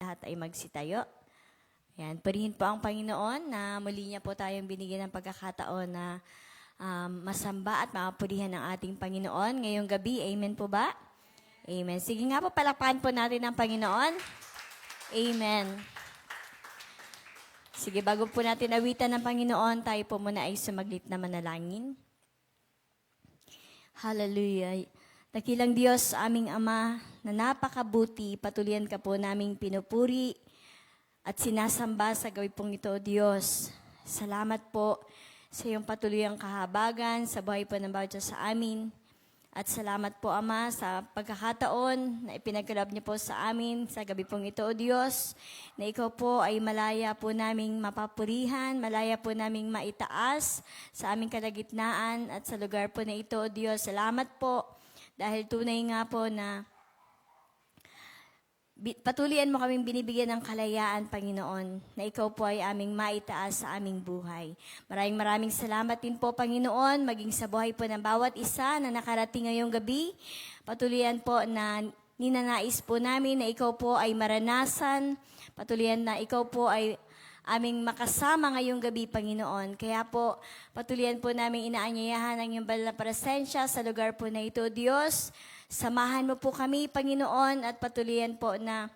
lahat ay magsitayo. Ayan, purihin po ang Panginoon na muli niya po tayong binigyan ng pagkakataon na masamba at makapurihan ng ating Panginoon ngayong gabi. Amen po ba? Amen. Sige nga po, palakpakan po natin ang Panginoon. Amen. Sige, bago po natin awitan ng Panginoon, tayo po muna ay sumaglit na manalangin. Hallelujah. Dakilang Diyos, aming Ama, na napakabuti, patuloyan ka po naming pinupuri at sinasamba sa gawi pong ito, O Diyos. Salamat po sa iyong patuluyang kahabagan sa buhay po ng bawat isa sa amin. At salamat po, Ama, sa pagkakataon na ipinagkaloob niyo po sa amin sa gabi pong ito, O Diyos, na ikaw po ay malaya po naming mapapurihan, malaya po naming maitaas sa aming kalagitnaan at sa lugar po na ito, O Diyos. Salamat po dahil tunay nga po na patuloyan mo kaming binibigyan ng kalayaan, Panginoon, na ikaw po ay aming maitaas sa aming buhay. Maraming salamat din po, Panginoon, maging sa buhay po ng bawat isa na nakarating ngayong gabi. Patuloyan po na ninanais po namin na ikaw po ay maranasan. Patuloyan na ikaw po ay aming makasama ngayong gabi, Panginoon. Kaya po, patuloyan po namin inaanyayahan ang iyong banal na presensya sa lugar po na ito, Diyos. Samahan mo po kami, Panginoon, at patuloyan po na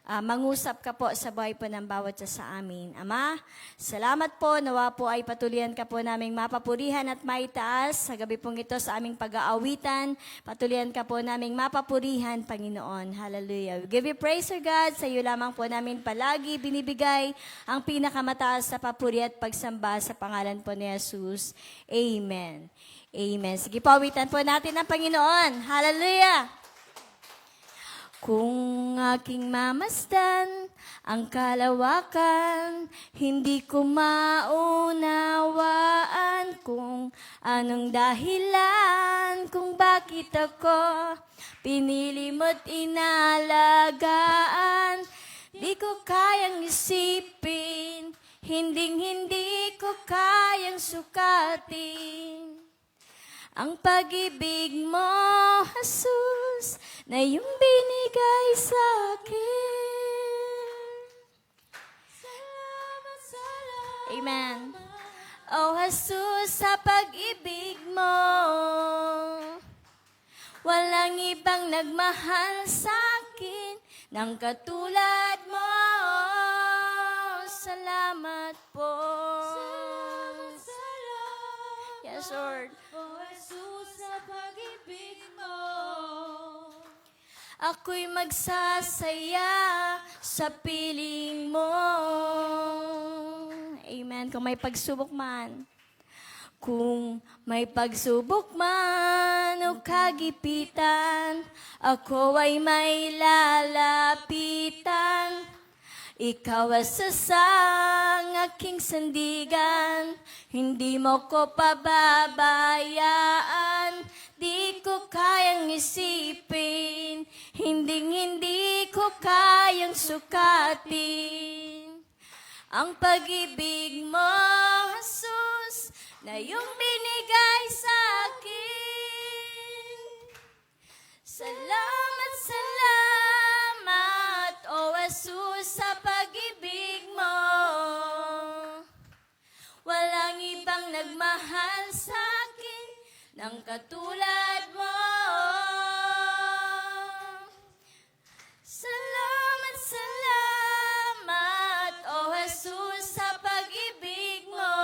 mangusap ka po sa buhay po ng bawat isa sa amin. Ama, salamat po. Nawa po ay patuloyan ka po naming mapapurihan at maitaas sa gabi pong ito sa aming pag-aawitan. Patuloyan ka po naming mapapurihan, Panginoon. Hallelujah. We give you praise, Sir God. Sa iyo lamang po namin palagi binibigay ang pinakamataas sa papuri at pagsamba sa pangalan po ni Jesus. Amen. Amen. Sige po, awitan po natin ang Panginoon. Hallelujah! Kung aking mamasdan ang kalawakan, hindi ko maunawaan kung anong dahilan, kung bakit ako pinili mo't inalagaan. Di ko kayang isipin, hindi ko kayang sukatin ang pag-ibig mo, Jesus, na iyong binigay sa akin. Salamat. Amen. Oh, Jesus, sa pag-ibig mo, walang ibang nagmahal sa akin ng katulad mo. Salamat po. Yes, Lord. Oh, Jesus, sa pag-ibig mo, ako'y magsasaya sa piling mo. Amen. Kung may pagsubok man. Kung may pagsubok man o kagipitan, ako ay may lalapitan. Ikaw asasang aking sandigan, hindi mo ko pababayaan. Di ko kayang isipin, hindi ko kayang sukatin ang pag-ibig mo, Jesus, na iyong binigay sa akin. Salamat, O Jesus, sa pag-ibig mo. Walang ibang nagmahal sa akin ng katulad mo. Salamat, O Jesus, sa pag-ibig mo.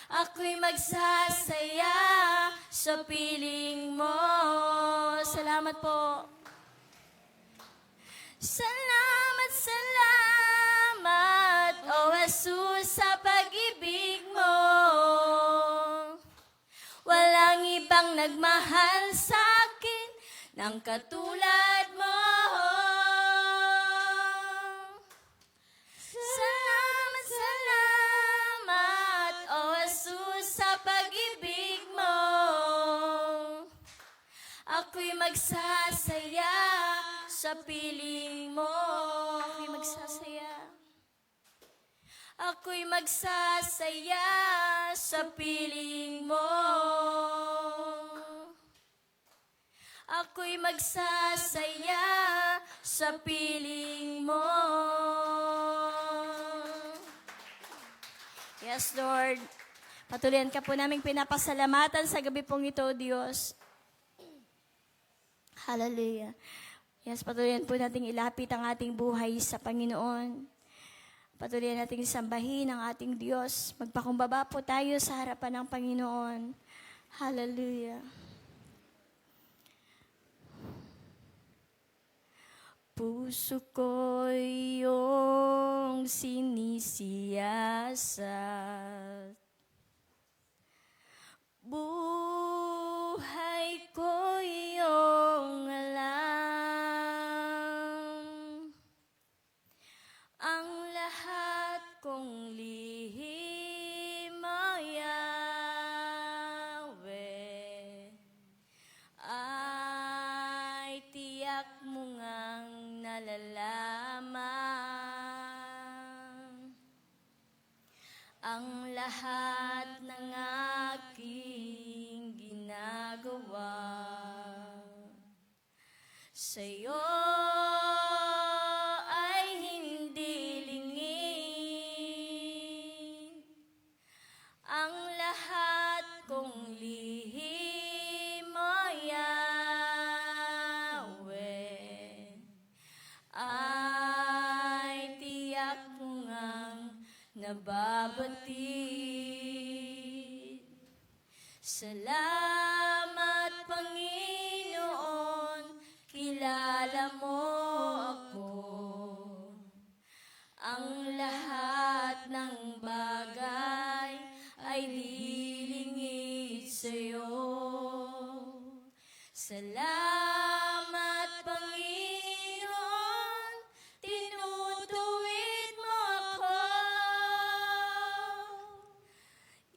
Ako'y magsasaya sa piling mo. Salamat po. Salamat, O Jesus, sa pag-ibig mo. Walang ibang nagmahal sa akin ng katulad mo. Salamat, O Jesus, sa pag-ibig mo. Ako'y magsasaya sa piling mo. Ako'y magsasaya. Ako'y magsasaya sa piling mo. ako'y magsasaya sa piling mo. Yes, Lord. Patuloyan ka po naming pinapasalamatan sa gabi pong ito, Diyos. Hallelujah. Yes, patuloyan po nating ilapit ang ating buhay sa Panginoon. Patuloyan nating sambahin ang ating Diyos. Magpakumbaba po tayo sa harapan ng Panginoon. Hallelujah. Puso ko'y iyong sinisiyasat. Buhay ko iyong alam. Ang lahat kong lihim, O Yahweh, ay tiyak mo ngang nalalaman. Ang lahat ng aking ginagawa sa'yo ay hindi lingid. Ang lahat kong lihim, O Yahweh, ay tiyak mo ngang nababatid. Salamat, Panginoon, kilala mo ako. Ang lahat ng bagay ay lilingid sa'yo. Salamat, Panginoon, tinutuwid mo ako.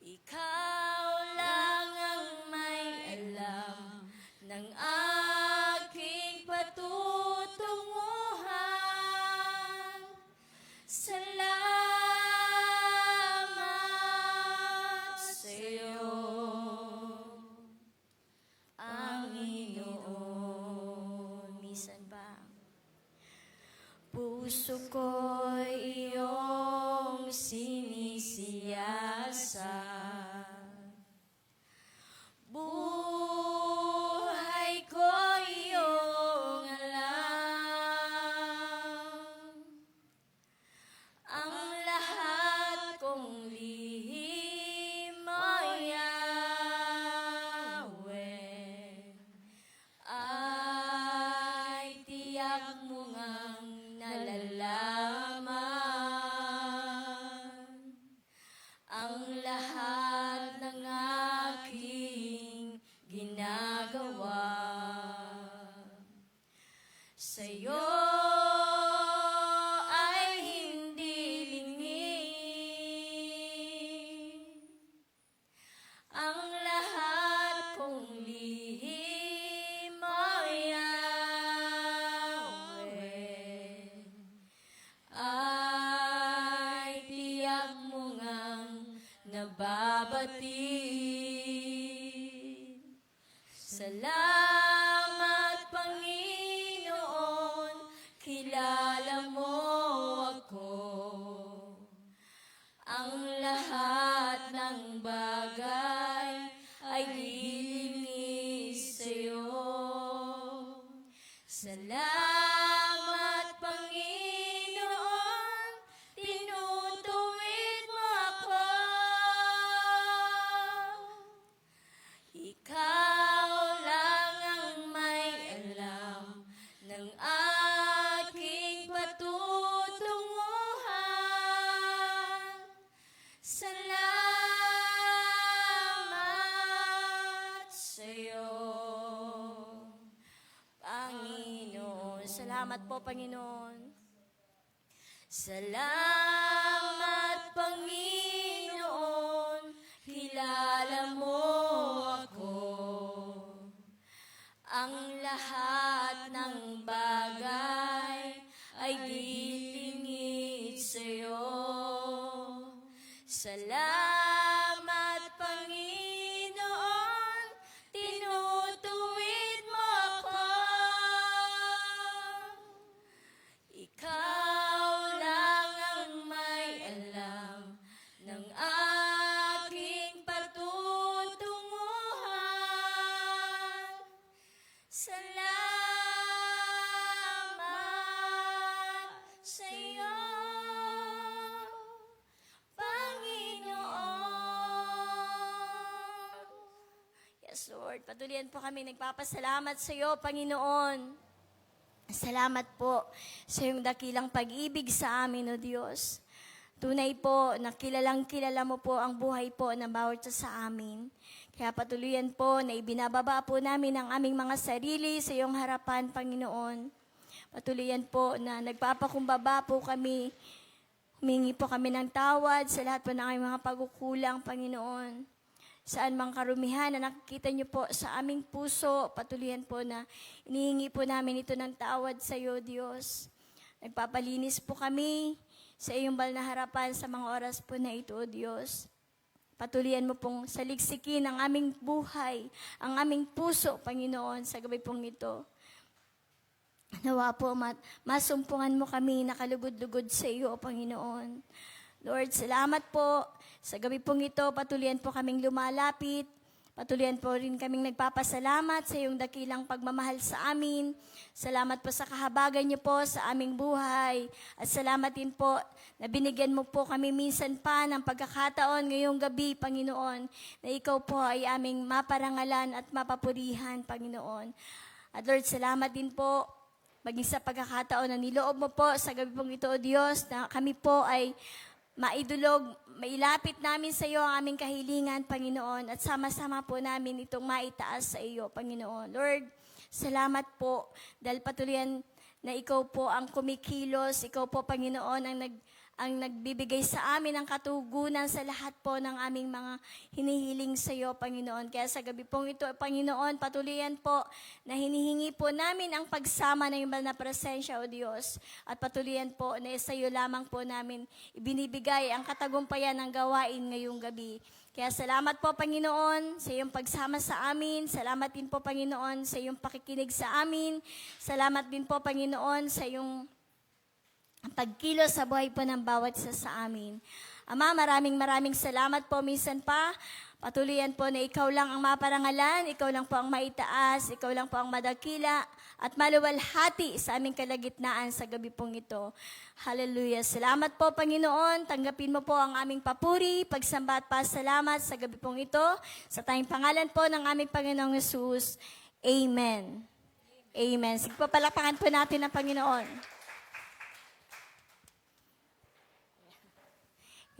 Ikaw lang ang may alam ng aking patutunguhan. Salamat sa'yo, Panginoon. Minsan ba? Puso ko'y iyong sinisiyasat. Buhay ko iyong alam. Ang lahat kong lihim, O Yahweh, ay tiyak mo ngang nalalaman. Ang lahat ng aking ginagawa sa'yo ay hindi lingid. Ang lahat kong lihim, O Yahweh, ay tiyak mo ngang nababatid. Salamat, Panginoon, kilala mo ako. Ang lahat ng bagay ay lilingid sa'yo. Salamat, Panginoon, tinutuwid mo ako. Ikaw lang ang may alam ng aking patutunguhan. Salamat sa'yo, Panginoon. Salamat po, Panginoon. Salamat, Panginoon, kilala mo ako. Ang lahat ng bagay ay lilingid sa'yo. Salamat, Panginoon, tinutuwid mo ako. Yes, Lord. Patuloyan po kami nagpapasalamat sa iyo, Panginoon. Salamat po sa iyong dakilang pag-ibig sa amin, O Diyos. Tunay po na kilalang kilala mo po ang buhay po ng bawat isa sa amin. Kaya patuloyan po na ibinababa po namin ang aming mga sarili sa iyong harapan, Panginoon. Patuloyan po na nagpapakumbaba po kami. Humingi po kami ng tawad sa lahat po ng aming mga pagkukulang, Panginoon. Saan mang karumihan na nakikita niyo po sa aming puso, patuloyan po na inihingi po namin ito ng tawad sa iyo, Diyos. Nagpapalinis po kami sa iyong banal na harapan sa mga oras po na ito, O Diyos. Patuloyan mo pong saliksikin ang aming buhay, ang aming puso, Panginoon, sa gabi pong ito. Nawa po, masumpungan mo kami nakalugod-lugod sa iyo, Panginoon. Lord, salamat po. Sa gabi pong ito, patuloyan po kaming lumalapit. Patuloyan po rin kaming nagpapasalamat sa iyong dakilang pagmamahal sa amin. Salamat po sa kahabagan niyo po sa aming buhay. At salamat din po na binigyan mo po kami minsan pa ng pagkakataon ngayong gabi, Panginoon, na ikaw po ay aming maparangalan at mapapurihan, Panginoon. At Lord, salamat din po maging sa pagkakataon na niloob mo po sa gabi pong ito, O Diyos, na kami po ay maidulog, mailapit namin sa iyo ang aming kahilingan, Panginoon, at sama-sama po namin itong maitaas sa iyo, Panginoon. Lord, salamat po dahil patuloyan na ikaw po ang kumikilos, ikaw po, Panginoon, ang nagbibigay sa amin ng katugunan sa lahat po ng aming mga hinihiling sa iyo, Panginoon. Kaya sa gabi pong ito, Panginoon, patuloyan po na hinihingi po namin ang pagsama ng iba na presensya, O Diyos. At patuloyan po na sa iyo lamang po namin ibinibigay ang katagumpayan ng gawain ngayong gabi. Kaya salamat po, Panginoon, sa iyong pagsama sa amin. Salamat din po, Panginoon, sa iyong pakikinig sa amin. Salamat din po, Panginoon, sa iyong pagkilos sa buhay po ng bawat isa sa amin. Ama, maraming salamat po minsan pa. Patuloyan po na ikaw lang ang maparangalan, ikaw lang po ang maitaas, ikaw lang po ang madakila, at maluwalhati sa aming kalagitnaan sa gabi pong ito. Hallelujah. Salamat po, Panginoon. Tanggapin mo po ang aming papuri, pagsamba at pasalamat sa gabi pong ito. Sa tayong pangalan po ng aming Panginoong Jesus. Amen. Amen. Sige po, palakpakan po natin ang Panginoon.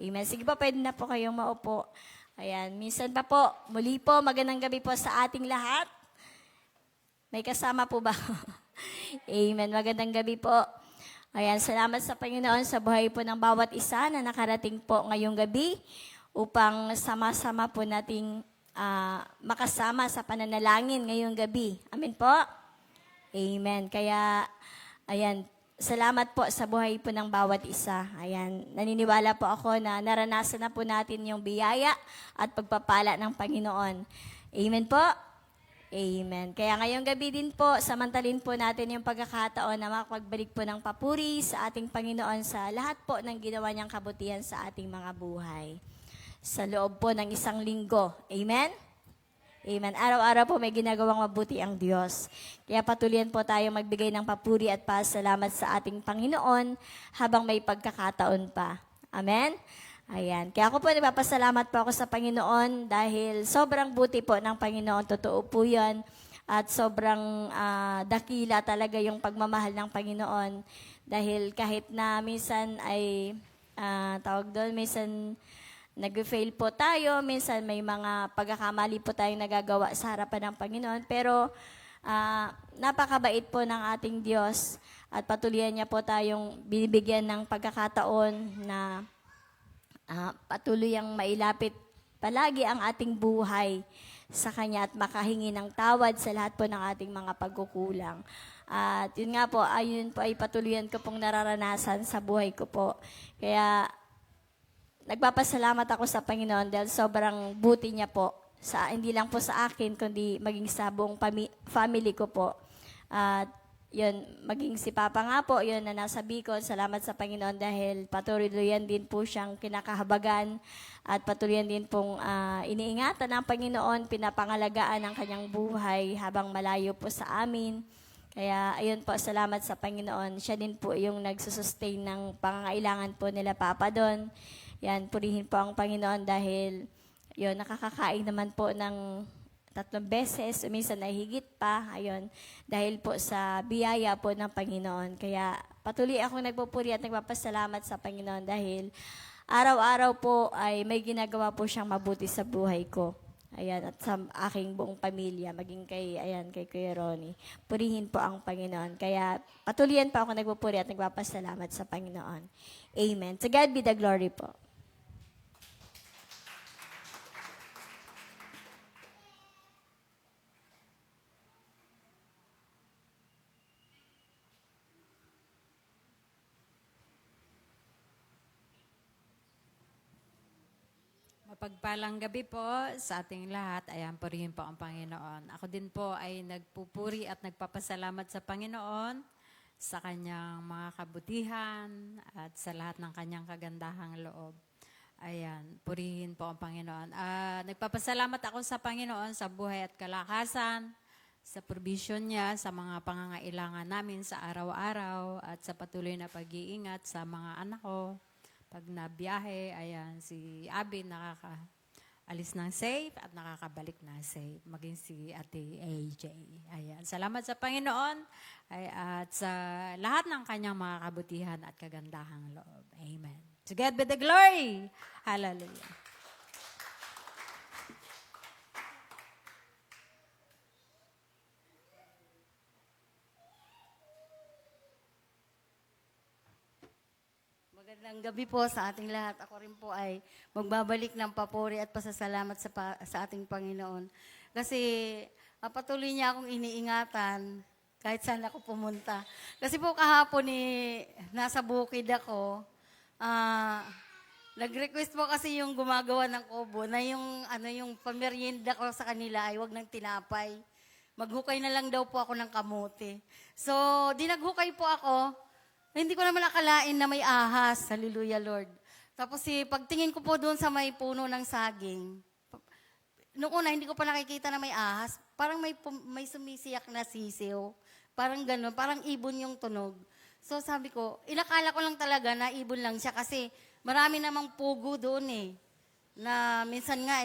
Amen. Sige po, pwede na po kayong maupo. Ayan, minsan pa po, muli po, magandang gabi po sa ating lahat. May kasama po ba? Amen, magandang gabi po. Ayan, salamat sa Panginoon sa buhay po ng bawat isa na nakarating po ngayong gabi upang sama-sama po nating makasama sa pananalangin ngayong gabi. Amen po? Amen. Kaya, ayan, salamat po sa buhay po ng bawat isa. Ayan, naniniwala po ako na naranasan na po natin yung biyaya at pagpapala ng Panginoon. Amen po? Amen. Kaya ngayong gabi din po, samantalin po natin yung pagkakataon na makapagbalik po ng papuri sa ating Panginoon sa lahat po ng ginawa niyang kabutihan sa ating mga buhay. Sa loob po ng isang linggo. Amen? Amen. Araw-araw po may ginagawang mabuti ang Diyos. Kaya patuloyan po tayo magbigay ng papuri at pasalamat sa ating Panginoon habang may pagkakataon pa. Amen? Ayan. Kaya ako po nagpapasalamat po ako sa Panginoon dahil sobrang buti po ng Panginoon. Totoo po yan. At sobrang dakila talaga yung pagmamahal ng Panginoon. Dahil kahit na minsan ay, minsan nag-fail po tayo, minsan may mga pagkakamali po tayong nagagawa sa harapan ng Panginoon, pero napakabait po ng ating Diyos at patuloy niya po tayong binibigyan ng pagkakataon na patuloy ang mailapit palagi ang ating buhay sa Kanya at makahingi ng tawad sa lahat po ng ating mga pagkukulang. At yun nga po, ayun po ay patuloyan ko pong nararanasan sa buhay ko po. Kaya nagpapasalamat ako sa Panginoon dahil sobrang buti niya po. Hindi lang po sa akin, kundi maging sa buong family ko po. At yun, maging si Papa nga po, yun na nasa Bicol. Salamat sa Panginoon dahil patuloy din po siyang kinakahabagan at patuloy din pong iniingatan ng Panginoon, pinapangalagaan ang kanyang buhay habang malayo po sa amin. Kaya ayun po, salamat sa Panginoon. Siya din po yung nagsusustain ng pangangailangan po nila Papa doon. Yan, purihin po ang Panginoon dahil yun, nakakakain naman po ng 3 beses, minsan ay higit pa, ayun, dahil po sa biyaya po ng Panginoon. Kaya patuloy ako nagpupuri at nagpapasalamat sa Panginoon dahil araw-araw po ay may ginagawa po siyang mabuti sa buhay ko. Ayan, at sa aking buong pamilya, maging kay Kuya Ronnie. Purihin po ang Panginoon. Kaya patuloyan pa ako nagpupuri at nagpapasalamat sa Panginoon. Amen. To God be the glory po. Mapagpalang gabi po sa ating lahat. Ayan, purihin po ang Panginoon. Ako din po ay nagpupuri at nagpapasalamat sa Panginoon sa kanyang mga kabutihan at sa lahat ng kanyang kagandahang loob. Ayan, purihin po ang Panginoon. Nagpapasalamat ako sa Panginoon sa buhay at kalakasan, sa provision niya, sa mga pangangailangan namin sa araw-araw at sa patuloy na pag-iingat sa mga anak ko. Pag nabiyahe, ayan, si Abby nakakaalis ng safe at nakakabalik na safe. Maging si Ate AJ. Ayan, salamat sa Panginoon at sa lahat ng kanyang mga kabutihan at kagandahang loob. Amen. To God be the glory. Hallelujah. Magandang gabi po sa ating lahat. Ako rin po ay magbabalik ng papuri at pasasalamat sa ating Panginoon. Kasi patuloy niya akong iniingatan kahit saan ako pumunta. Kasi po kahapon nasa bukid ako. Nag-request po kasi yung gumagawa ng kubo na yung pamerienda ko sa kanila ay wag ng tinapay. Maghukay na lang daw po ako ng kamote. So, dinaghukay po ako. Hindi ko naman akalain na may ahas. Hallelujah, Lord. Tapos pagtingin ko po doon sa may puno ng saging, noong una hindi ko pa nakikita na may ahas. Parang may sumisiyak na sisiw. Parang gano'n, parang ibon yung tunog. So sabi ko, inakala ko lang talaga na ibon lang siya kasi marami namang pugo doon na minsan nga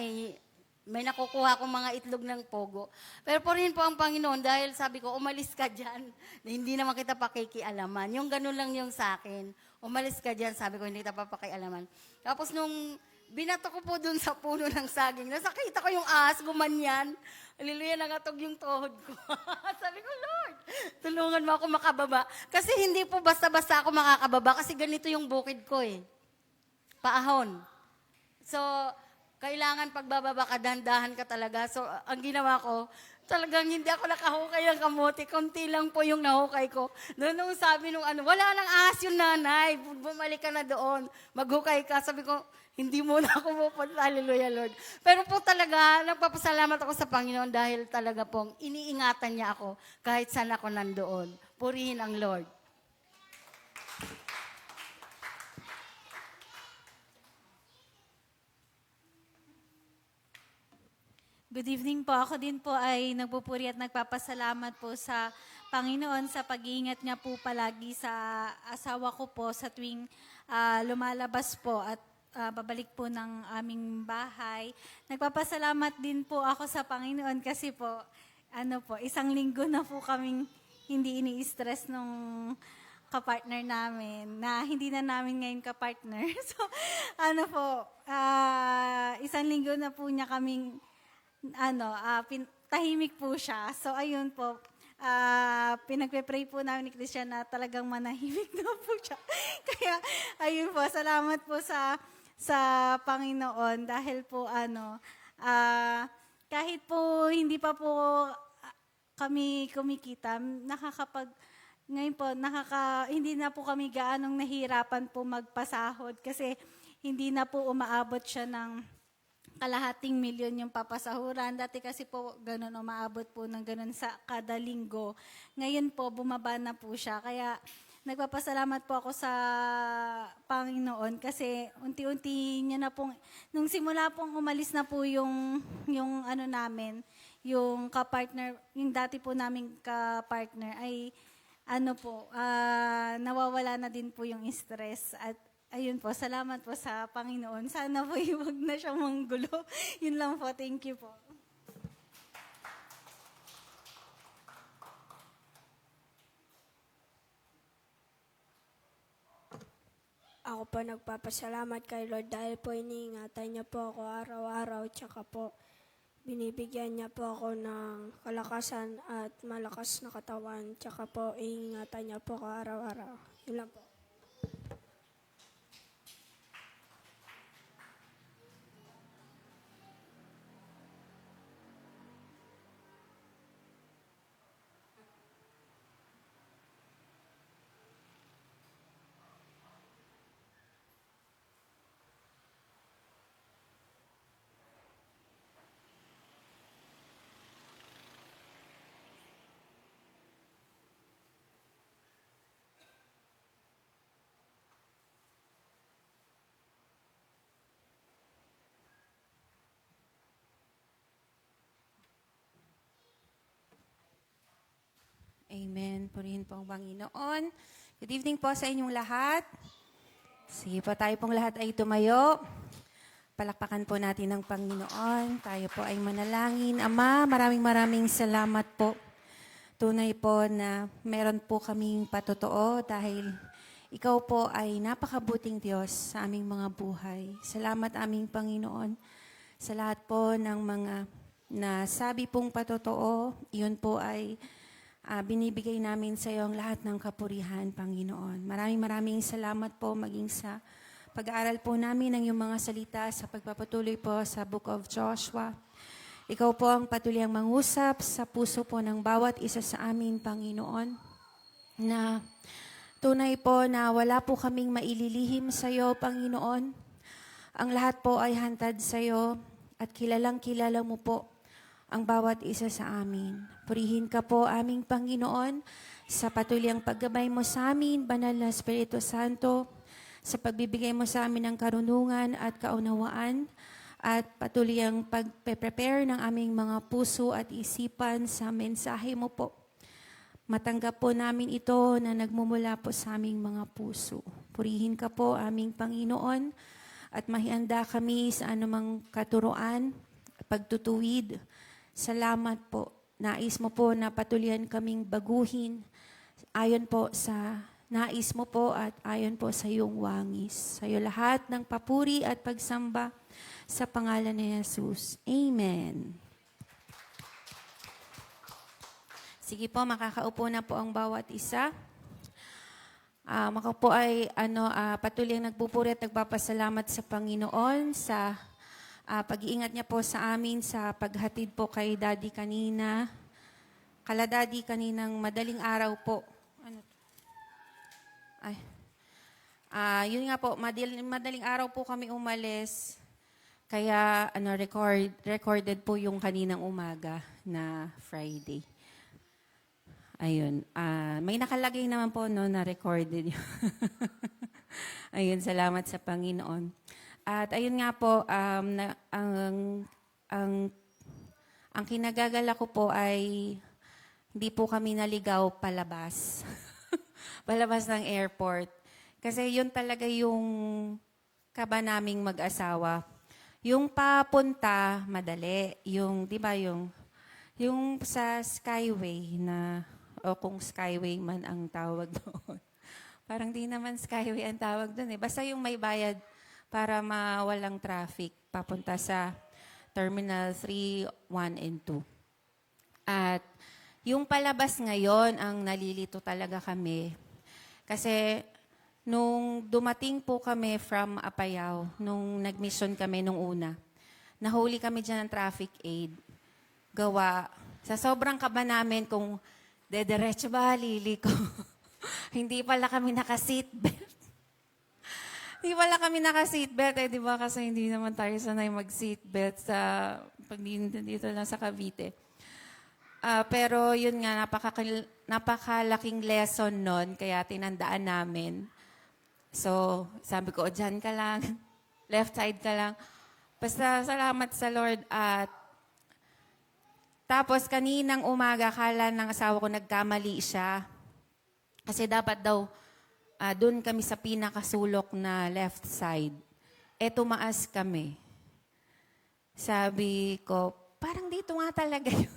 may nakukuha akong mga itlog ng pogo. Pero purihin po ang Panginoon dahil sabi ko, umalis ka dyan. Na hindi naman kita pakikialaman. Yung ganun lang yung sa akin. Umalis ka dyan, sabi ko, hindi kita pakialaman. Tapos nung binato ko po dun sa puno ng saging, nasakita ko yung ahas, gumanyan. Hallelujah, nangatog yung tuhod ko. Sabi ko, Lord, tulungan mo ako makababa. Kasi hindi po basta-basta ako makakababa kasi ganito yung bukid ko Paahon. So, kailangan pagbababa ka, dahan-dahan ka talaga. So, ang ginawa ko, talagang hindi ako nakahukay ng kamote. Konti lang po yung nahukay ko. Nung sabi wala nang ahas yung nanay. Bumalik ka na doon. Maghukay ka. Sabi ko, hindi muna ako pupunta. Hallelujah, Lord. Pero po talaga, nagpapasalamat ako sa Panginoon dahil talaga pong iniingatan niya ako kahit saan ako nandoon. Purihin ang Lord. Good evening po. Ako din po ay nagpupuri at nagpapasalamat po sa Panginoon sa pag-iingat niya po palagi sa asawa ko po sa tuwing lumalabas po at babalik po ng aming bahay. Nagpapasalamat din po ako sa Panginoon kasi po, 1 linggo na po kaming hindi ini-stress nung kapartner namin na hindi na namin ngayon kapartner. So, 1 linggo na po niya kaming tahimik po siya. So, ayun po, pinagpe-pray po namin ni Christian na talagang manahimik na po siya. Kaya, ayun po, salamat po sa Panginoon dahil po, kahit po hindi pa po kami kumikita, ngayon po, hindi na po kami gaanong nahirapan po magpasahod kasi hindi na po umaabot siya ng kalahating milyon yung papasahuran. Dati kasi po ganun, umaabot po ng ganun sa kada linggo. Ngayon po, bumaba na po siya. Kaya nagpapasalamat po ako sa Panginoon kasi unti-unti niya na pong, nung simula pong umalis na po yung namin, yung kapartner, yung dati po naming kapartner ay nawawala na din po yung stress at ayun po, salamat po sa Panginoon. Sana po huwag na siyang manggulo. Yun lang po, thank you po. ako po nagpapasalamat kay Lord dahil po iniingatan niya po ako araw-araw. Tsaka po binibigyan niya po ako ng kalakasan at malakas na katawan. Tsaka po iingatan niya po ako araw-araw. Yun lang po. Amen. Purihin po ang Panginoon. Good evening po sa inyong lahat. Sige po, tayo pong lahat ay tumayo. Palakpakan po natin ang Panginoon. Tayo po ay manalangin. Ama, maraming salamat po. Tunay po na meron po kaming patotoo dahil ikaw po ay napakabuting Diyos sa aming mga buhay. Salamat aming Panginoon sa lahat po ng mga nasabi pong patotoo. Iyon po ay binibigay namin sa iyo ang lahat ng kapurihan, Panginoon. Maraming salamat po maging sa pag-aaral po namin ng iyong mga salita sa pagpapatuloy po sa Book of Joshua. Ikaw po ang patuloy ang mangusap sa puso po ng bawat isa sa amin, Panginoon, na tunay po na wala po kaming maililihim sa iyo, Panginoon. Ang lahat po ay hantad sa iyo at kilalang-kilala mo po ang bawat isa sa amin. Purihin ka po aming Panginoon sa patuloy ang paggabay mo sa amin, Banal na Espiritu Santo, sa pagbibigay mo sa amin ng karunungan at kaunawaan, at patuloy ang pag-prepare ng aming mga puso at isipan sa mensahe mo po. Matanggap po namin ito na nagmumula po sa aming mga puso. Purihin ka po aming Panginoon at mahihanda kami sa anumang katuruan, pagtutuwid. Salamat po. Nais mo po na patuloyan kaming baguhin ayon po sa nais mo po at ayon po sa iyong wangis. Sa iyo lahat ng papuri at pagsamba sa pangalan ni Jesus. Amen. Sige po, makakaupo na po ang bawat isa. Ako po ay patuloy nagpupuri at nagpapasalamat sa Panginoon sa pag-iingat niya po sa amin sa paghatid po kay Daddy kanina. Kala Daddy kaninang madaling araw po. Yun nga po, madaling araw po kami umalis. Kaya recorded po yung kaninang umaga na Friday. Ayun. May nakalagay naman po na recorded yun. Ayun, salamat sa Panginoon. At ayun nga po, ang kinagagala ko po ay hindi po kami naligaw palabas. Palabas ng airport. Kasi yun talaga yung kaba naming mag-asawa. Yung papunta, madali. Yung, di ba, yung sa Skyway na, o kung Skyway man ang tawag doon. Parang di naman Skyway ang tawag doon eh. Basta yung may bayad para mawalang traffic papunta sa Terminal 3, 1, and 2. At yung palabas ngayon ang nalilito talaga kami. Kasi nung dumating po kami from Apayao, nung nag-mission kami nung una, nahuli kami dyan ng traffic aid. Gawa, sa sobrang kaba namin kung dediretso ba, liliko. Hindi pala kami naka-seatbelt. Hindi pala kami naka-seatbelt, di ba? Kasi hindi naman tayo sanay mag-seatbelt sa pag dito lang sa Cavite. Pero yun nga, napakalaking lesson nun, kaya tinandaan namin. So, sabi ko, dyan ka lang, left side ka lang. Basta salamat sa Lord. At tapos kaninang umaga, akala ng asawa ko nagkamali siya. Kasi dapat daw, doon kami sa pinakasulok na left side. Tumaas kami. Sabi ko, parang dito nga talaga yun.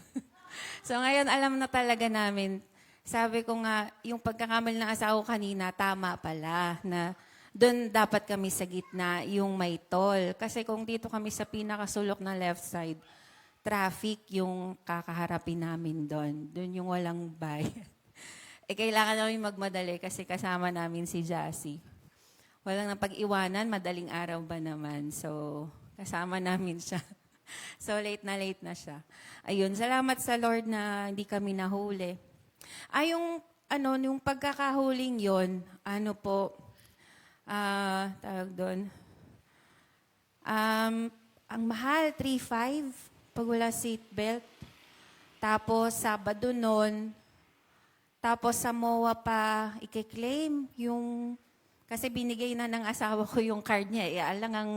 So ngayon, alam na talaga namin. Sabi ko nga, yung pagkakamali ng asawa ko kanina, tama pala. Na doon dapat kami sa gitna, yung may toll. Kasi kung dito kami sa pinakasulok na left side, traffic yung kakaharapin namin doon. Doon yung walang bayad. Kailangan namin magmadali kasi kasama namin si Jassy. Walang napag-iwanan, madaling araw ba naman. So, kasama namin siya. So, late na siya. Ayun, salamat sa Lord na hindi kami nahuli. Yung pagkakahuling yon, tawag doon, ang mahal, 3,500 pag wala seatbelt. Tapos, Sabado nun, tapos sa MOA pa, i-claim yung, kasi binigay na ng asawa ko yung card niya. Alang ang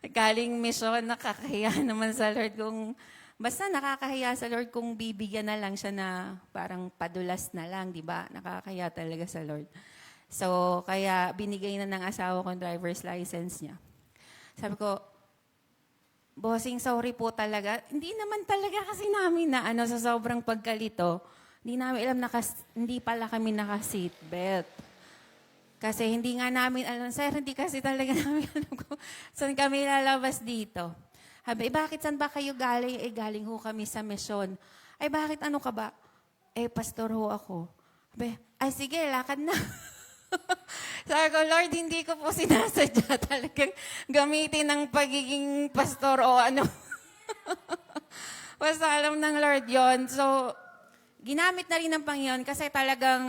galing mission, nakakahiya naman sa Lord kung, basta nakakahiya sa Lord kung bibigyan na lang siya na parang padulas na lang, di ba? Nakakahiya talaga sa Lord. So, kaya binigay na ng asawa ko yung driver's license niya. Sabi ko, bossing, sorry po talaga. Hindi naman talaga kasi namin na sa sobrang pagkalito, hindi namin alam hindi pala kami naka-seatbelt. Kasi hindi nga namin alam, sir, hindi kasi talaga namin alam kung saan kami lalabas dito. Sabi, bakit saan ba kayo galing? Galing ho kami sa misyon. Bakit ano ka ba? Pastor ho ako. Sabi, sige, lakad na. Sabi ko, Lord, hindi ko po sinasadya talagang gamitin ng pagiging pastor o ano. Basta alam ng Lord yon. So, ginamit na rin ng Panginoon kasi talagang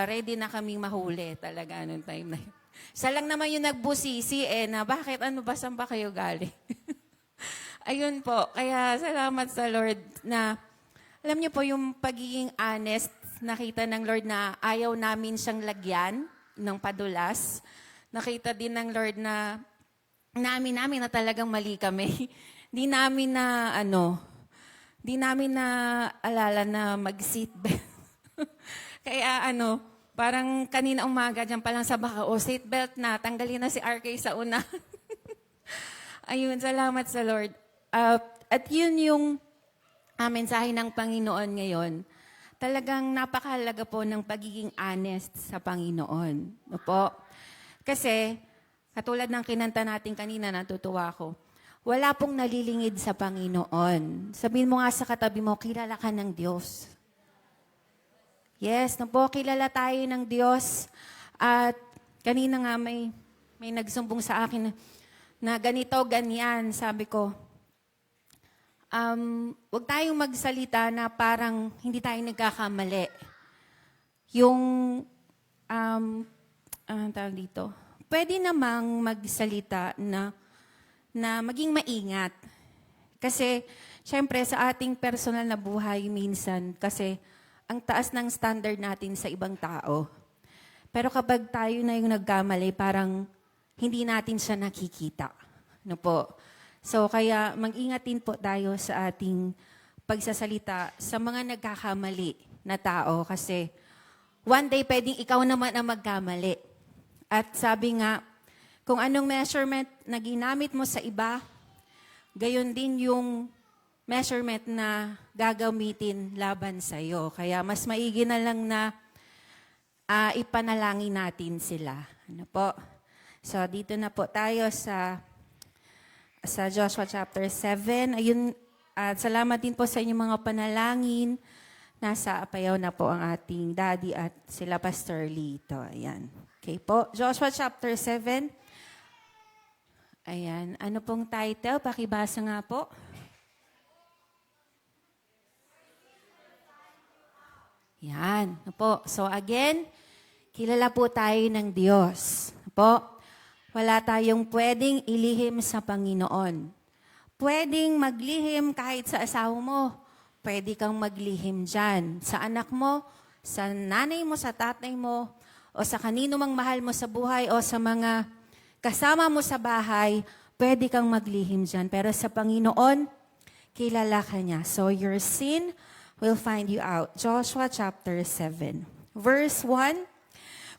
ready na kaming mahuli talaga anong time na yun. Siya lang naman yung nagbusisi na bakit saan ba kayo galing? Ayun po, kaya salamat sa Lord na alam niyo po yung pagiging honest, nakita ng Lord na ayaw namin siyang lagyan ng padulas. Nakita din ng Lord na namin na talagang mali kami. Di namin na alala na mag-seatbelt. Kaya parang kanina umaga dyan pa lang sa baka, seatbelt na, tanggalin na si RK sa una. Ayun, salamat sa Lord. At yun yung mensahe ng Panginoon ngayon. Talagang napakahalaga po ng pagiging honest sa Panginoon. No po? Kasi, katulad ng kinanta natin kanina, natutuwa ko, wala pong nalilingid sa Panginoon. Sabihin mo nga sa katabi mo, kilala ka ng Diyos. Yes, no po, kilala tayo ng Diyos. At kanina nga may nagsumbong sa akin na ganito, ganyan. Sabi ko, wag tayong magsalita na parang hindi tayo nagkakamali. Yung, tawag dito, pwede namang magsalita na maging maingat. Kasi, syempre, sa ating personal na buhay minsan, kasi ang taas ng standard natin sa ibang tao. Pero kapag tayo na yung nagkamali, parang hindi natin siya nakikita. No po? So, kaya mag-ingat din po tayo sa ating pagsasalita sa mga nagkakamali na tao kasi one day pwedeng ikaw naman ang magkamali. At sabi nga, kung anong measurement na ginamit mo sa iba, gayon din yung measurement na gagamitin laban sa iyo. Kaya mas maigi na lang na ipanalangin natin sila. Ano po? So, dito na po tayo sa Joshua chapter 7. Ayun, at salamat din po sa inyong mga panalangin. Nasa apayaw na po ang ating daddy at sila Pastor Lito. Ayan. Okay po. Joshua chapter 7. Ayan. Ano pong title? Pakibasa nga po. Yan. Ano po. So again, kilala po tayo ng Diyos. Ano po. Wala tayong pwedeng ilihim sa Panginoon. Pwedeng maglihim kahit sa asawa mo. Pwede kang maglihim dyan. Sa anak mo, sa nanay mo, sa tatay mo, o sa kanino mang mahal mo sa buhay, o sa mga kasama mo sa bahay, pwede kang maglihim dyan. Pero sa Panginoon, kilala ka niya. So your sin will find you out. Joshua chapter 7. Verse 1,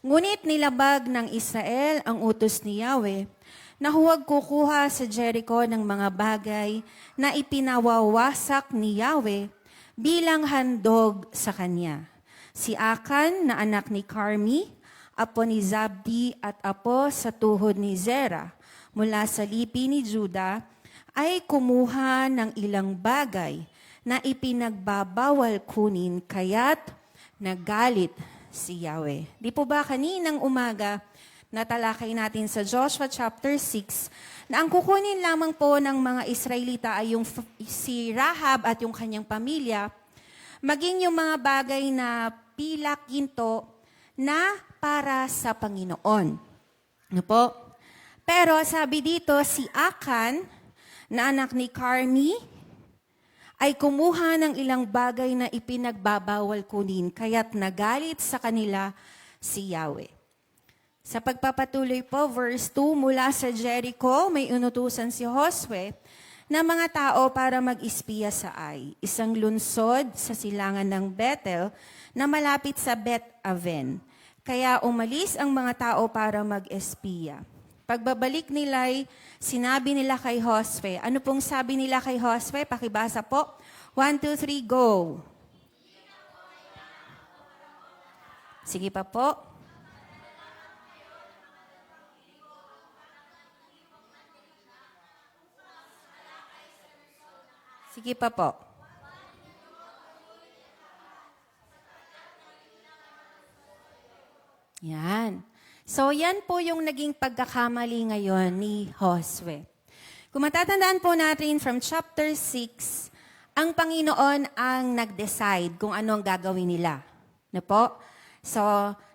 ngunit nilabag ng Israel ang utos ni Yahweh na huwag kukuha sa Jericho ng mga bagay na ipinawawasak ni Yahweh bilang handog sa kanya. Si Akan na anak ni Carmi apo ni Zabdi at apo sa tuhod ni Zera, mula sa lipi ni Juda, ay kumuha ng ilang bagay na ipinagbabawal kunin, kaya't nagalit si Yahweh. Di po ba kaninang umaga, natalakay natin sa Joshua chapter 6, na ang kukunin lamang po ng mga Israelita ay yung si Rahab at yung kanyang pamilya, maging yung mga bagay na pilak, ginto, na para sa Panginoon. Ano po? Pero sabi dito, si Akan, na anak ni Carmi, ay kumuha ng ilang bagay na ipinagbabawal kunin, kaya't nagalit sa kanila si Yahweh. Sa pagpapatuloy po, verse 2, mula sa Jericho, may inutusan si Josue na mga tao para mag-espiya sa Ai, isang lunsod sa silangan ng Bethel na malapit sa Bet-Aven. Kaya umalis ang mga tao para mag-espiya. Pagbabalik nila'y sinabi nila kay Josue. Ano pong sabi nila kay Josue? Pakibasa po. 1, 2, 3, go. Sige pa po. Sige pa po. Yan. So, yan po yung naging pagkakamali ngayon ni Josue. Kung matatandaan po natin from chapter 6, ang Panginoon ang nag-decide kung ano ang gagawin nila. Na po? So,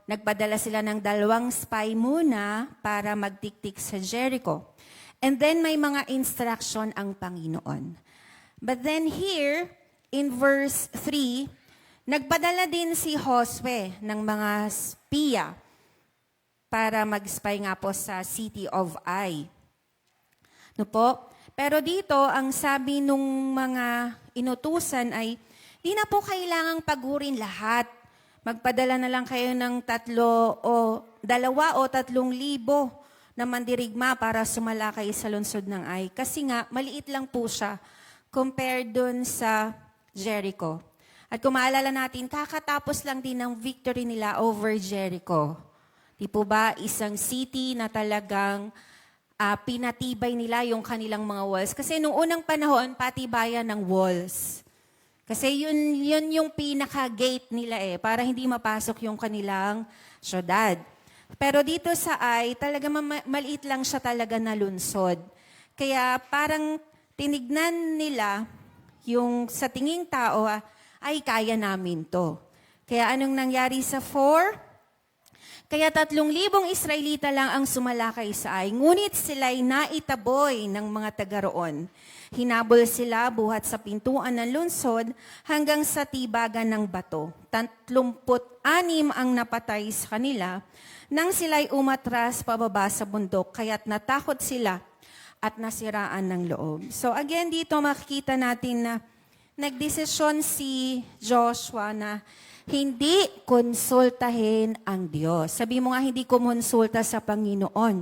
nagpadala sila ng 2 spy muna para magtiktik sa Jericho. And then may mga instruction ang Panginoon. But then here, in verse 3, nagpadala din si Josue ng mga spiya para mag-spy nga po sa city of Ai. No po? Pero dito, ang sabi nung mga inutusan ay, di na po kailangang pagurin lahat. Magpadala na lang kayo ng 2 o 3,000 na mandirigma para sumalakay sa lungsod ng Ai. Kasi nga, maliit lang po siya compared dun sa Jericho. At kung maalala natin, kakatapos lang din ng victory nila over Jericho. Di po ba, isang city na talagang pinatibay nila yung kanilang mga walls. Kasi nung unang panahon, patibayan ng walls. Kasi yun yung pinaka-gate nila para hindi mapasok yung kanilang syudad. Pero dito sa Ai, talaga maliit lang siya talaga na lunsod. Kaya parang tinignan nila yung sa tinging tao, ay kaya namin to. Kaya anong nangyari sa 4? Kaya 3,000 Israelita lang ang sumalakay sa Ai, ngunit sila'y naitaboy ng mga taga roon. Hinabol sila buhat sa pintuan ng lungsod hanggang sa tibagan ng bato. 36 ang napatay sa kanila nang sila'y umatras pababa sa bundok, kaya't natakot sila at nasiraan ng loob. So again, dito makikita natin na nagdesisyon si Joshua na hindi konsultahin ang Diyos. Sabi mo nga, hindi kumonsulta sa Panginoon.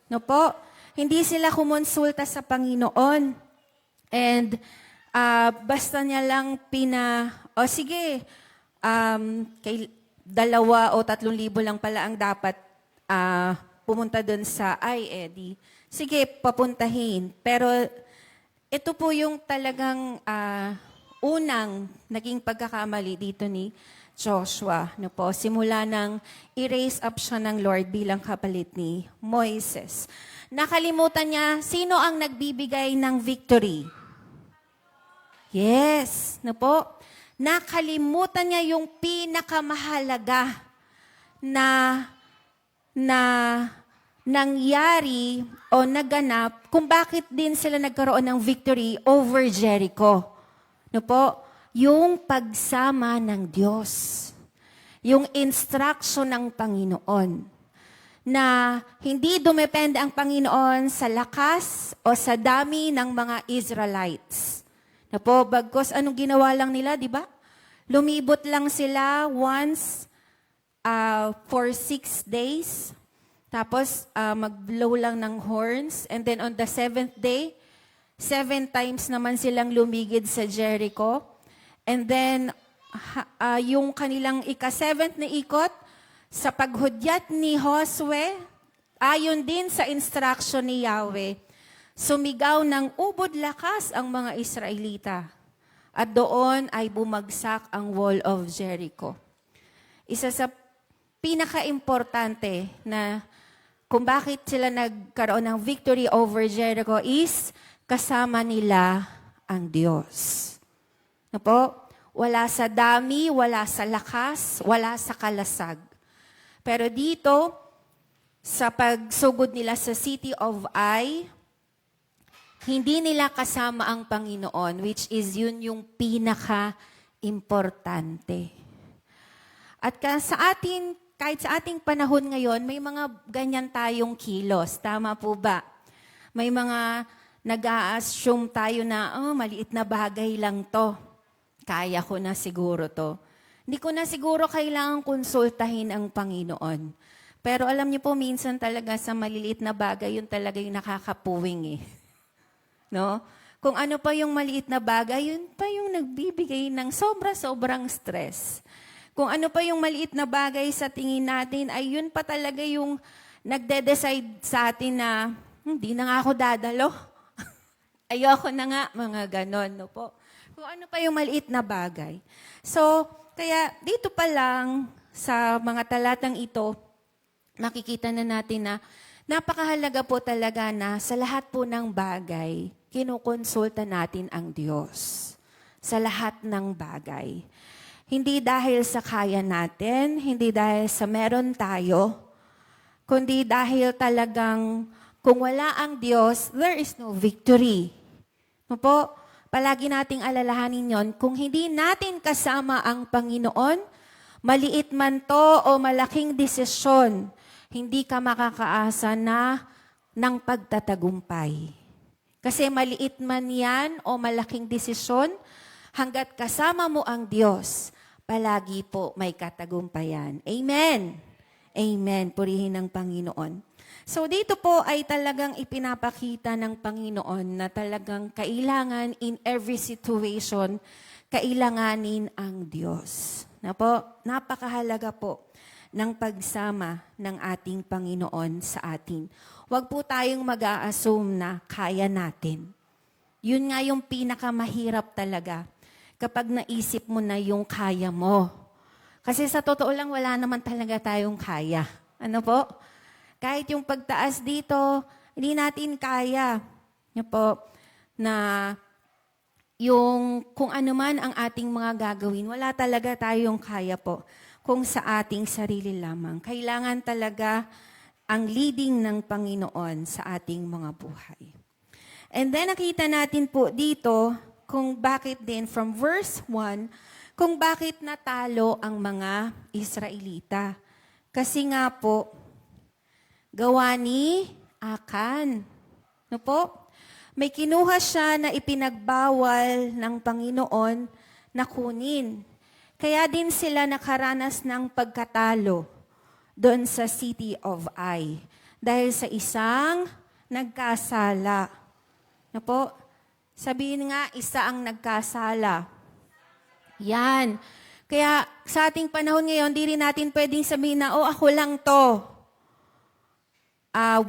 No po? Hindi sila kumonsulta sa Panginoon. And basta niya lang sige, kay 2,000 o 3,000 lang pala ang dapat pumunta dun sa Ai, sige, papuntahin. Pero ito po yung talagang unang naging pagkakamali dito ni Joshua. No po, simula nang i-raise up siya ng Lord bilang kapalit ni Moises. Nakalimutan niya, sino ang nagbibigay ng victory? Yes, no po. Nakalimutan niya yung pinakamahalaga na nangyari o naganap kung bakit din sila nagkaroon ng victory over Jericho. No po, yung pagsama ng Diyos. Yung instruction ng Panginoon. Na hindi dumepende ang Panginoon sa lakas o sa dami ng mga Israelites. No po, bagkos anong ginawa lang nila, di ba? Lumibot lang sila once for 6 days. Tapos mag-blow lang ng horns. And then on the 7th day, 7 times naman silang lumigid sa Jericho. And then, yung kanilang ika-7th na ikot, sa paghudyat ni Josue, ayon din sa instruction ni Yahweh, sumigaw ng ubod lakas ang mga Israelita. At doon ay bumagsak ang wall of Jericho. Isa sa pinaka-importante na kung bakit sila nagkaroon ng victory over Jericho is kasama nila ang Diyos. Na po? Wala sa dami, wala sa lakas, wala sa kalasag. Pero dito, sa pagsugod nila sa city of Ai, hindi nila kasama ang Panginoon, which is yun yung pinaka-importante. At kahit sa ating panahon ngayon, may mga ganyan tayong kilos. Tama po ba? May mga nag-a-assume tayo na, maliit na bagay lang to. Kaya ko na siguro to. Hindi ko na siguro kailangan konsultahin ang Panginoon. Pero alam niyo po, minsan talaga sa maliliit na bagay, yun talaga yung nakakapuwing eh. No? Kung ano pa yung maliit na bagay, yun pa yung nagbibigay ng sobra-sobrang stress. Kung ano pa yung maliit na bagay sa tingin natin, ay yun pa talaga yung nagde-decide sa atin na, hindi na nga ako dadalo. Ayoko na nga, mga ganon. No po? Kung ano pa yung maliit na bagay. So, kaya dito pa lang sa mga talatang ito, makikita na natin na napakahalaga po talaga na sa lahat po ng bagay, kinukonsulta natin ang Diyos. Sa lahat ng bagay. Hindi dahil sa kaya natin, hindi dahil sa meron tayo, kundi dahil talagang kung wala ang Diyos, there is no victory. No po? Palagi nating alalahanin yon. Kung hindi natin kasama ang Panginoon, maliit man to o malaking desisyon, hindi ka makakaasa na ng pagtatagumpay. Kasi maliit man yan o malaking desisyon, hanggat kasama mo ang Diyos, palagi po may katagumpayan. Amen. Amen. Purihin ng Panginoon. So dito po ay talagang ipinapakita ng Panginoon na talagang kailangan in every situation, kailanganin ang Diyos. Na po, napakahalaga po ng pagsama ng ating Panginoon sa atin. Huwag po tayong mag-a-assume na kaya natin. Yun nga yung pinakamahirap talaga kapag naisip mo na yung kaya mo. Kasi sa totoo lang, wala naman talaga tayong kaya. Ano po? Kahit yung pagtaas dito, hindi natin kaya. Ano po? Na yung kung ano man ang ating mga gagawin, wala talaga tayong kaya po kung sa ating sarili lamang. Kailangan talaga ang leading ng Panginoon sa ating mga buhay. And then nakita natin po dito kung bakit din from verse 1, kung bakit natalo ang mga Israelita. Kasi nga po, gawa ni Akan. No po? May kinuha siya na ipinagbawal ng Panginoon na kunin. Kaya din sila nakaranas ng pagkatalo doon sa city of Ai. Dahil sa isang nagkasala. Na po? Sabihin nga, isa ang nagkasala. Yan. Kaya sa ating panahon ngayon, di rin natin pwedeng sabihin na, ako lang to.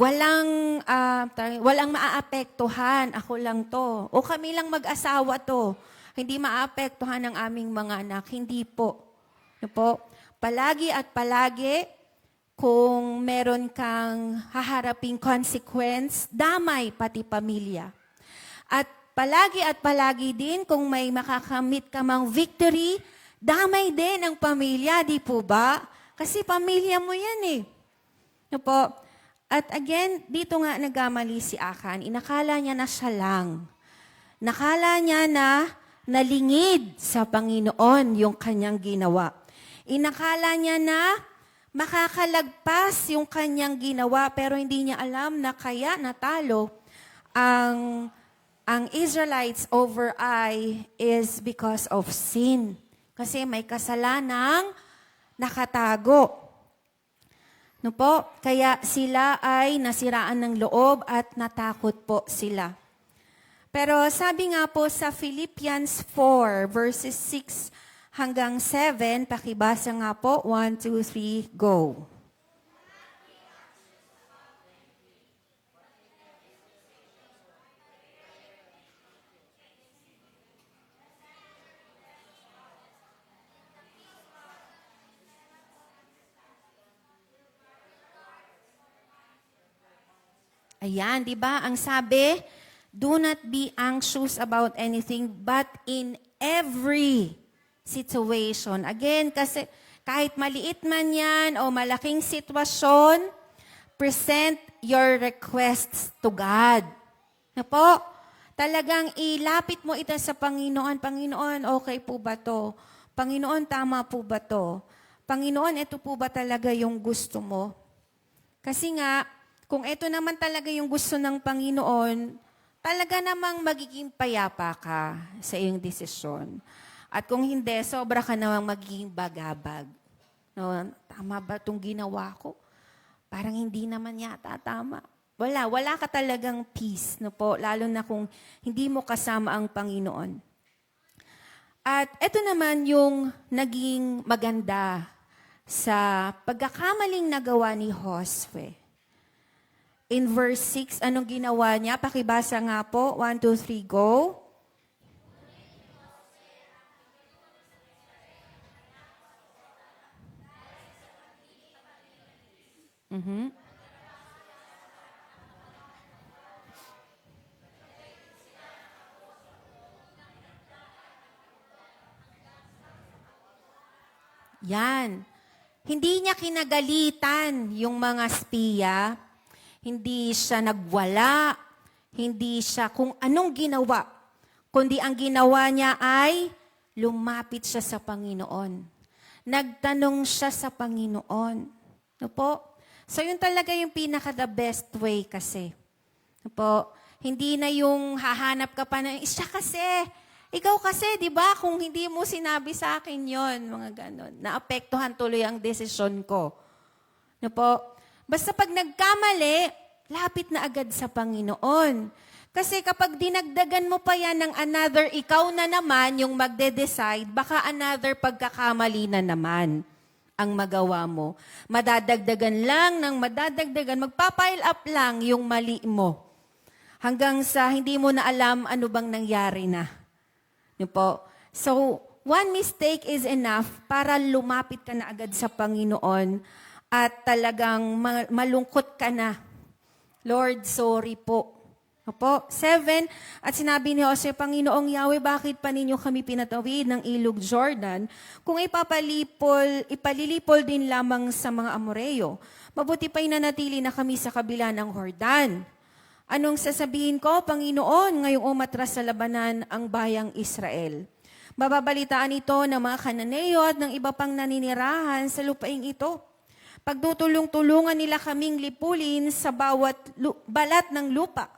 Walang maaapektuhan, ako lang to. O kami lang mag-asawa to. Hindi maaapektuhan ng aming mga anak. Hindi po. No po? Palagi at palagi, kung meron kang haharaping consequence, damay pati pamilya. At palagi din, kung may makakamit ka mang victory, damay din ang pamilya, di po ba? Kasi pamilya mo yan eh. No po? At again, dito nga nagkamali si Akan. Inakala niya na siya lang. Nakala niya na nalingid sa Panginoon yung kanyang ginawa. Inakala niya na makakalagpas yung kanyang ginawa, pero hindi niya alam na kaya natalo ang Israelites over Ai is because of sin. Kasi may kasalanang nakatago. No po? Kaya sila ay nasiraan ng loob at natakot po sila. Pero sabi nga po sa Philippians 4 verses 6 hanggang 7. Pakibasa nga po. 1, 2, 3, go. Ayan, di ba? Ang sabi, do not be anxious about anything, but in every situation. Again, kasi kahit maliit man yan o malaking sitwasyon, present your requests to God. Na po, talagang ilapit mo ito sa Panginoon. Panginoon, okay po ba to? Panginoon, tama po ba to? Panginoon, ito po ba talaga yung gusto mo? Kasi nga, kung ito naman talaga yung gusto ng Panginoon, talaga namang magiging payapa ka sa iyong desisyon. At kung hindi, sobra ka namang magiging bagabag. No, tama ba itong ginawa ko? Parang hindi naman yata tama. Wala ka talagang peace, no po, lalo na kung hindi mo kasama ang Panginoon. At ito naman yung naging maganda sa pagkakamaling nagawa ni Josue. In verse 6, anong ginawa niya? Pakibasa nga po. 1, 2, 3, go. Yan. Hindi niya kinagalitan yung mga espiya. Hindi siya nagwala. Hindi siya kung anong ginawa. Kundi ang ginawa niya ay lumapit siya sa Panginoon. Nagtanong siya sa Panginoon. No po? So yun talaga yung pinaka-the best way kasi. No po? Hindi na yung hahanap ka pa na, siya kasi, ikaw kasi, di ba, kung hindi mo sinabi sa akin yon, mga ganon, naapektuhan tuloy ang desisyon ko. No po? Basta pag nagkamali, lapit na agad sa Panginoon. Kasi kapag dinagdagan mo pa yan ng another, ikaw na naman yung magde-decide, baka another pagkakamali na naman ang magawa mo. Madadagdagan lang ng madadagdagan, magpapile up lang yung mali mo. Hanggang sa hindi mo na alam ano bang nangyari na. Yun po. So, one mistake is enough para lumapit ka na agad sa Panginoon at talagang malungkot ka na. Lord, sorry po. Opo. 7, at sinabi ni Jose, Panginoong Yahweh, bakit pa ninyo kami pinatawid ng ilog Jordan kung ipalilipol din lamang sa mga Amoreo? Mabuti pa'y nanatili na kami sa kabila ng Jordan. Anong sasabihin ko, Panginoon, ngayong umatras sa labanan ang bayang Israel? Mababalitaan ito ng mga Kananeo at ng iba pang naninirahan sa lupaing ito. Pagtutulong-tulungan nila kaming lipulin sa bawat balat ng lupa.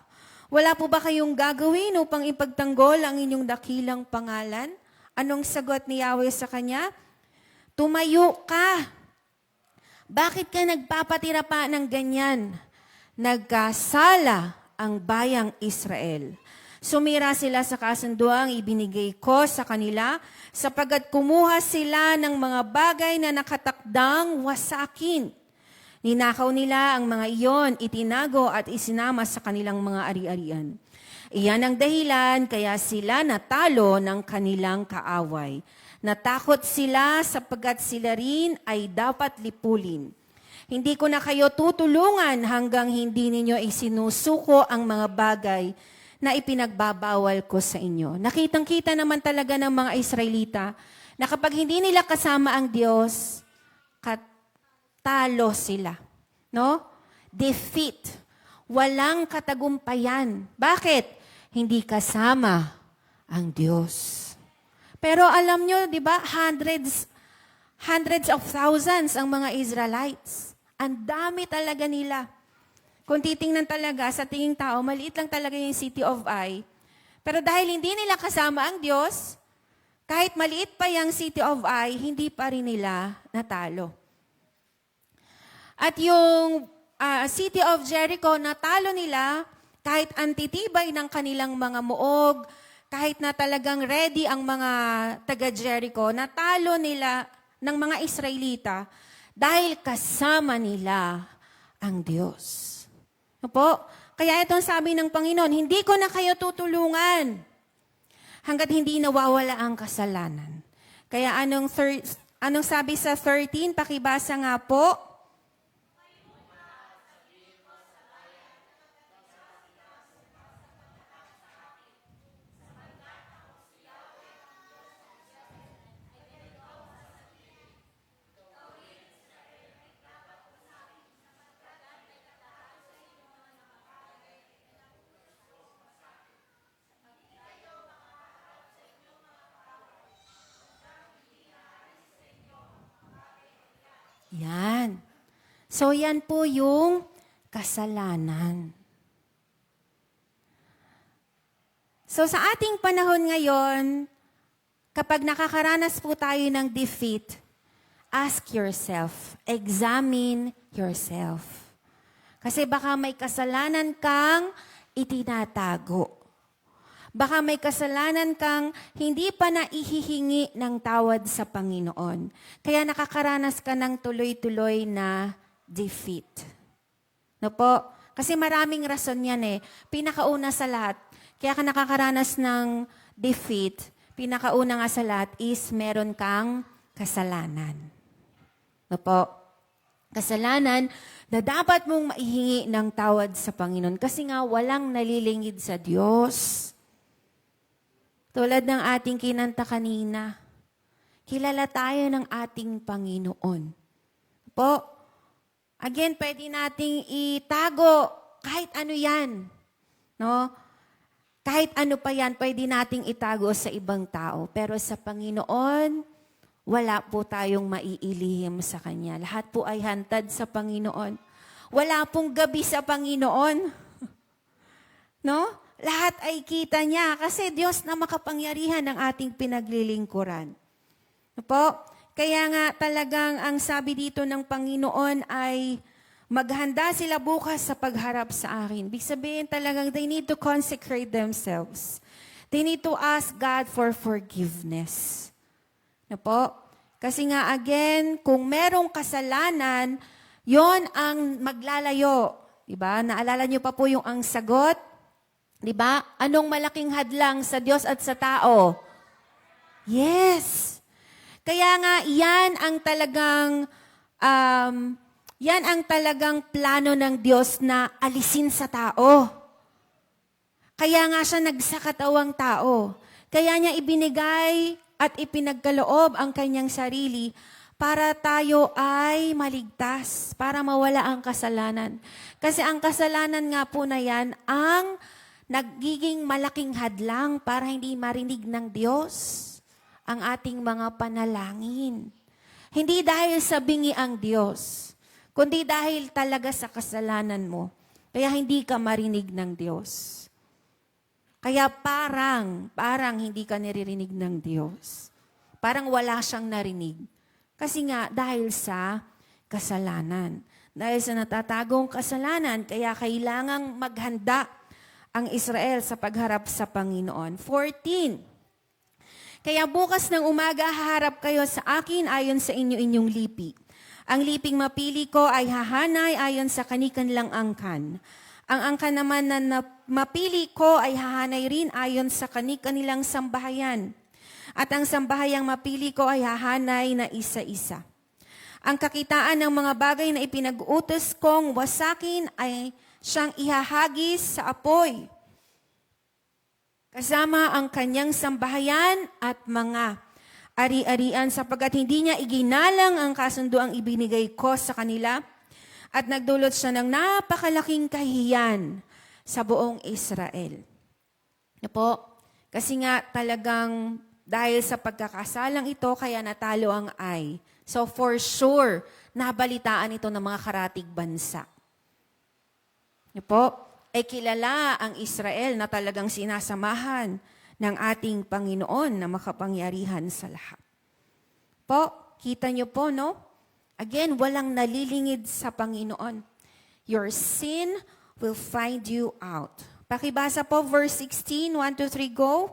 Wala po ba kayong gagawin upang ipagtanggol ang inyong dakilang pangalan? Anong sagot ni Yahweh sa kanya? Tumayo ka. Bakit ka nagpapatira pa ng ganyan? Nagkasala ang bayang Israel. Sumira sila sa kasunduang ibinigay ko sa kanila sapagkat kumuha sila ng mga bagay na nakatakdang wasakin. Ninakaw nila ang mga iyon, itinago at isinama sa kanilang mga ari-arian. Iyan ang dahilan kaya sila natalo ng kanilang kaaway. Natakot sila sapagkat sila rin ay dapat lipulin. Hindi ko na kayo tutulungan hanggang hindi ninyo isinusuko ang mga bagay na ipinagbabawal ko sa inyo. Nakitang-kita naman talaga ng mga Israelita na kapag hindi nila kasama ang Diyos, talo sila. No? Defeat. Walang katagumpayan. Bakit? Hindi kasama ang Diyos. Pero alam nyo, di ba, hundreds of thousands ang mga Israelites. Ang dami talaga nila. Kung titingnan talaga, sa tinging tao, maliit lang talaga yung city of Ai. Pero dahil hindi nila kasama ang Diyos, kahit maliit pa yung city of Ai, hindi pa rin nila natalo. At yung city of Jericho, natalo nila kahit antitibay ng kanilang mga muog, kahit na talagang ready ang mga taga-Jericho, natalo nila ng mga Israelita dahil kasama nila ang Diyos. Ano po? Kaya itong sabi ng Panginoon, hindi ko na kayo tutulungan hanggat hindi nawawala ang kasalanan. Kaya anong sabi sa 13? Pakibasa nga po. Yan. So yan po yung kasalanan. So sa ating panahon ngayon, kapag nakakaranas po tayo ng defeat, ask yourself, examine yourself. Kasi baka may kasalanan kang itinatago. Baka may kasalanan kang hindi pa naihihingi ng tawad sa Panginoon. Kaya nakakaranas ka ng tuloy-tuloy na defeat. No po? Kasi maraming rason yan eh. Pinakauna sa lahat, kaya ka nakakaranas ng defeat, pinakauna nga sa lahat is meron kang kasalanan. No po? Kasalanan na dapat mong maihingi ng tawad sa Panginoon kasi nga walang nalilingid sa Diyos. Tulad ng ating kinanta kanina, kilala tayo ng ating Panginoon. Po, again, pwede nating itago kahit ano yan. No? Kahit ano pa yan, pwede nating itago sa ibang tao. Pero sa Panginoon, wala po tayong maiilihim sa Kanya. Lahat po ay hantad sa Panginoon. Wala pong gabi sa Panginoon. No? Lahat ay kita niya kasi Diyos na makapangyarihan ang ating pinaglilingkuran. Po? Kaya nga talagang ang sabi dito ng Panginoon ay maghanda sila bukas sa pagharap sa akin. Ibig sabihin talagang they need to consecrate themselves. They need to ask God for forgiveness. Po? Kasi nga again, kung merong kasalanan, yon ang maglalayo. Diba? Naalala niyo pa po yung ang sagot? Diba? Anong malaking hadlang sa Diyos at sa tao? Yes. Kaya nga, yan ang talagang plano ng Diyos na alisin sa tao. Kaya nga siya nagsakatawang tao. Kaya niya ibinigay at ipinagkaloob ang kanyang sarili para tayo ay maligtas, para mawala ang kasalanan. Kasi ang kasalanan nga po na yan ang nagiging malaking hadlang para hindi marinig ng Diyos ang ating mga panalangin. Hindi dahil sa bingi ang Diyos, kundi dahil talaga sa kasalanan mo. Kaya hindi ka marinig ng Diyos. Kaya parang hindi ka naririnig ng Diyos. Parang wala siyang narinig. Kasi nga dahil sa kasalanan. Dahil sa natatagong kasalanan, kaya kailangang maghanda ang Israel sa pagharap sa Panginoon. 14. Kaya bukas ng umaga haharap kayo sa akin ayon sa inyong lipi. Ang liping mapili ko ay hahanay ayon sa kanilang angkan. Ang angkan naman na mapili ko ay hahanay rin ayon sa kanilang sambahayan. At ang sambahayang mapili ko ay hahanay na isa-isa. Ang kakitaan ng mga bagay na ipinag-utos kong wasakin ay siyang ihahagis sa apoy. Kasama ang kanyang sambahayan at mga ari-arian sapagkat hindi niya iginalang ang kasunduang ibinigay ko sa kanila at nagdulot siya ng napakalaking kahihiyan sa buong Israel. Po? Kasi nga talagang dahil sa pagkakasalang ito kaya natalo ang Ai. So for sure, nabalitaan ito ng mga karatig bansa. Po, ay kilala ang Israel na talagang sinasamahan ng ating Panginoon na makapangyarihan sa lahat. Po, kita niyo po, no? Again, walang nalilingid sa Panginoon. Your sin will find you out. Pakibasa po, verse 16, 1, 2, 3, go.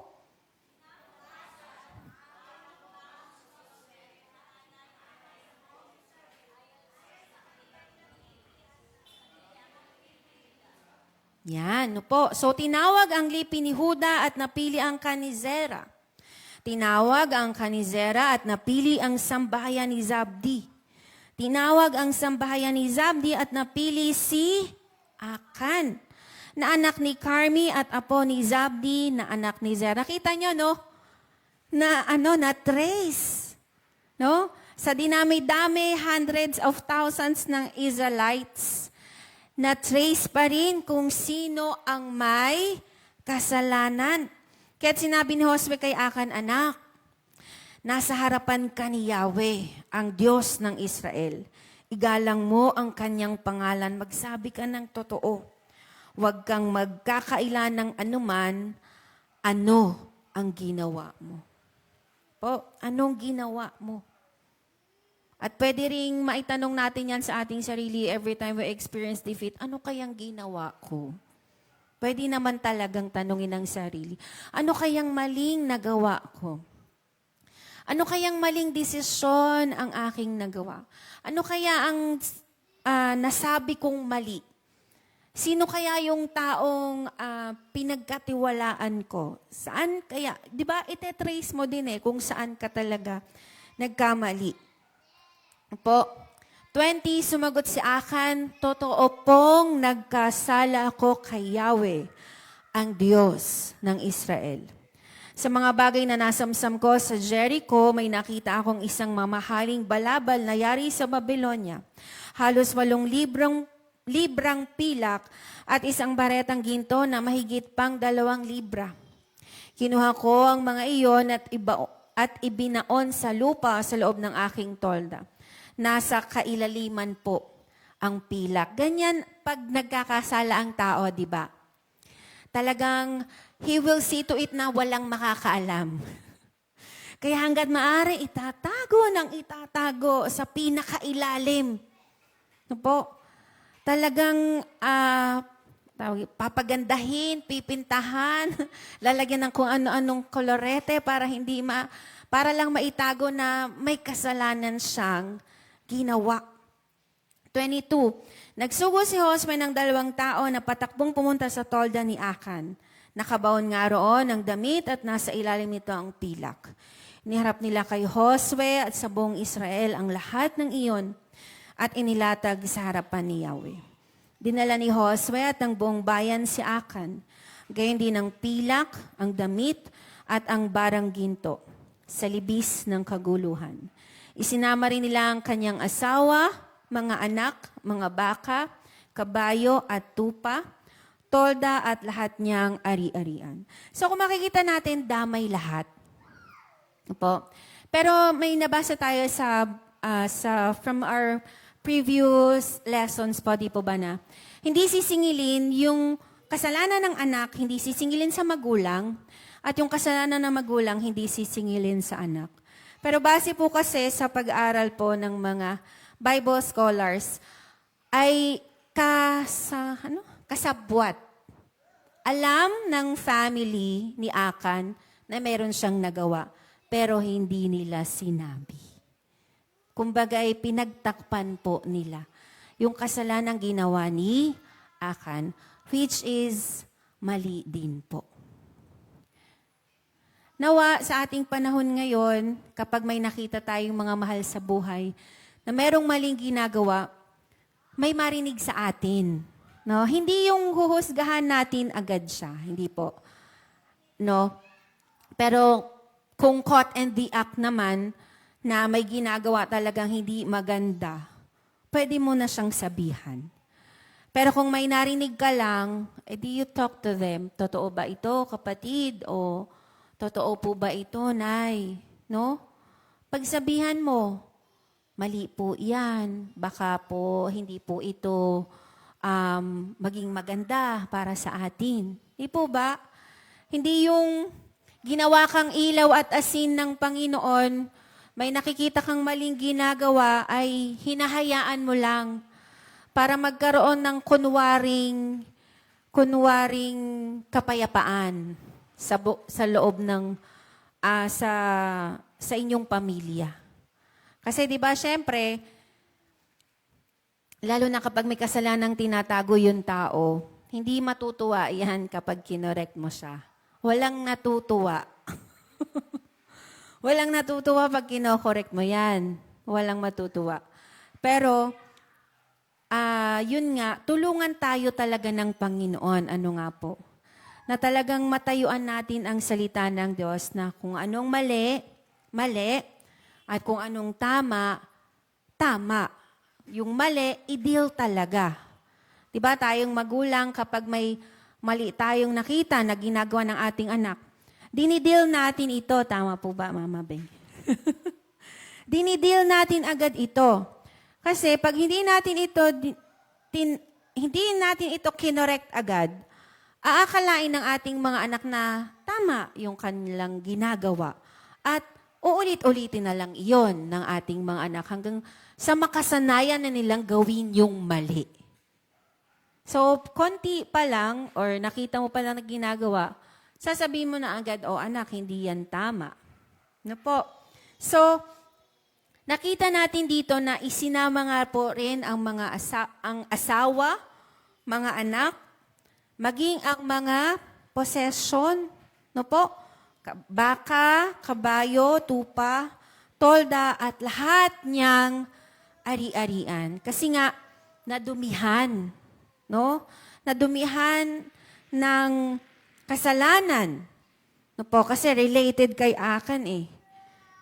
Yan, no po. So, tinawag ang lipi ni Huda at napili ang kanizera. Tinawag ang kanizera at napili ang sambahayan ni Zabdi. Tinawag ang sambahayan ni Zabdi at napili si Akan, na anak ni Carmi at apo ni Zabdi, na anak ni Zera. Kita nyo, no? Na trace. No? Sa dinami-dami, hundreds of thousands ng Israelites, na trace pa rin kung sino ang may kasalanan. Kaya't sinabi ni Josue kay Akan, anak, nasa harapan ka ni Yahweh, ang Diyos ng Israel. Igalang mo ang kanyang pangalan, magsabi ka ng totoo. Huwag kang magkakaila ng anuman, ano ang ginawa mo. Po, anong ginawa mo? At pwede ring maitanong natin yan sa ating sarili every time we experience defeat, ano kayang ginawa ko? Pwede naman talagang tanungin ang sarili, ano kayang maling nagawa ko? Ano kayang maling desisyon ang aking nagawa? Ano kaya ang nasabi kong mali? Sino kaya yung taong pinagkatiwalaan ko? Saan kaya? Di ba, ite-trace mo din kung saan ka talaga nagkamali. Po, 20, sumagot si Akan, totoo pong nagkasala ako kay Yahweh, ang Diyos ng Israel. Sa mga bagay na nasamsam ko sa Jericho, may nakita akong isang mamahaling balabal na yari sa Babylonia. Halos 8 librang pilak at isang baretang ginto na mahigit pang 2 libra. Kinuha ko ang mga iyon at ibinaon sa lupa sa loob ng aking tolda. Nasa kailaliman po ang pilak. Ganyan pag nagkakasala ang tao, di ba? Talagang he will see to it na walang makakaalam. Kaya hanggat maaari, itatago sa pinakailalim. No po? Talagang papagandahin, pipintahan, lalagyan ng kung ano-anong kolorete para lang maitago na may kasalanan siyang ginawa. 22. Nagsugo si Josue ng 2 tao na patakbong pumunta sa tolda ni Akan. Nakabaon nga roon ang damit at nasa ilalim nito ang pilak. Iniharap nila kay Josue at sa buong Israel ang lahat ng iyon at inilatag sa harapan ni Yahweh. Dinala ni Josue at ang buong bayan si Akan, gayon din ang pilak, ang damit at ang barang ginto sa libis ng kaguluhan. Isinama rin nila ang kanyang asawa, mga anak, mga baka, kabayo at tupa, tolda at lahat niyang ari-arian. So kung makikita natin, damay lahat. Opo. Pero may nabasa tayo from our previous lessons po, di po ba na? Hindi sisingilin yung kasalanan ng anak, hindi sisingilin sa magulang, at yung kasalanan ng magulang, hindi sisingilin sa anak. Pero base po kasi sa pag-aaral po ng mga Bible scholars, ay kasabwat. Alam ng family ni Akan na meron siyang nagawa, pero hindi nila sinabi. Kumbaga ay pinagtakpan po nila yung kasalanang ginawa ni Akan, which is mali din po. Nawa sa ating panahon ngayon, kapag may nakita tayong mga mahal sa buhay na merong maling ginagawa, may marinig sa atin. No? Hindi yung huhusgahan natin agad siya, hindi po. No? Pero kung caught in the act naman, na may ginagawa talagang hindi maganda, pwede mo na siyang sabihan. Pero kung may narinig ka lang, edi you talk to them. Totoo ba ito, kapatid? O totoo po ba ito, nay? No? Pagsabihan mo, mali po yan. Baka po hindi po ito maging maganda para sa atin. Di po ba? Hindi yung ginawa kang ilaw at asin ng Panginoon, may nakikita kang maling ginagawa, ay hinahayaan mo lang para magkaroon ng kunwaring kapayapaan sa loob ng sa inyong pamilya. Kasi 'di ba, syempre, lalo na kapag may kasalanang tinatago yung tao, Hindi matutuwa yan kapag kinorek mo siya. Walang natutuwa. Walang natutuwa pag kinokorek mo yan. Walang matutuwa. Pero, yun nga, tulungan tayo talaga ng Panginoon. Ano nga po? Na talagang matayuan natin ang salita ng Diyos na kung anong mali, mali. At kung anong tama, tama. Yung mali, i-deal talaga. Diba tayong magulang kapag may mali tayong nakita na ginagawa ng ating anak, dinidil natin ito. Tama po ba, Mama Beng? Dinidil natin agad ito. Kasi pag hindi natin ito kinorekt agad, aakalain ng ating mga anak na tama yung kanilang ginagawa. At uulit-ulitin na lang iyon ng ating mga anak hanggang sa makasanayan na nilang gawin yung mali. So, konti pa lang, or nakita mo pa lang na ginagawa, sasabihin mo na agad, oh anak, hindi yan tama. Ano po? So, nakita natin dito na isinama nga po rin ang mga ang asawa, mga anak, maging ang mga possession, no po? Baka, kabayo, tupa, tolda, at lahat niyang ari-arian. Kasi nga, nadumihan, no? Nadumihan ng kasalanan. No po, kasi related kay Akan eh.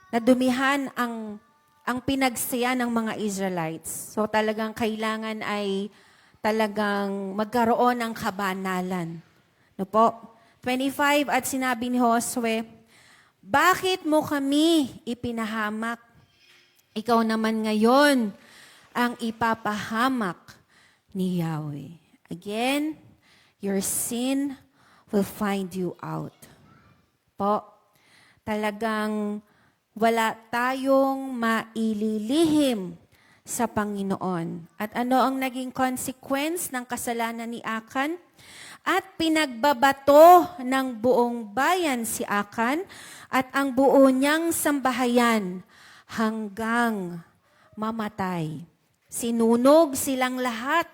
Nadumihan ang pinagsiya ng mga Israelites. So talagang kailangan ay talagang magkaroon ng kabanalan. No po? 25, at sinabi ni Josue, bakit mo kami ipinahamak? Ikaw naman ngayon ang ipapahamak ni Yahweh. Again, your sin will find you out. Po, talagang wala tayong maililihim sa Panginoon. At ano ang naging consequence ng kasalanan ni Akan? At pinagbabato ng buong bayan si Akan at ang buo niyang sambahayan hanggang mamatay. Sinunog silang lahat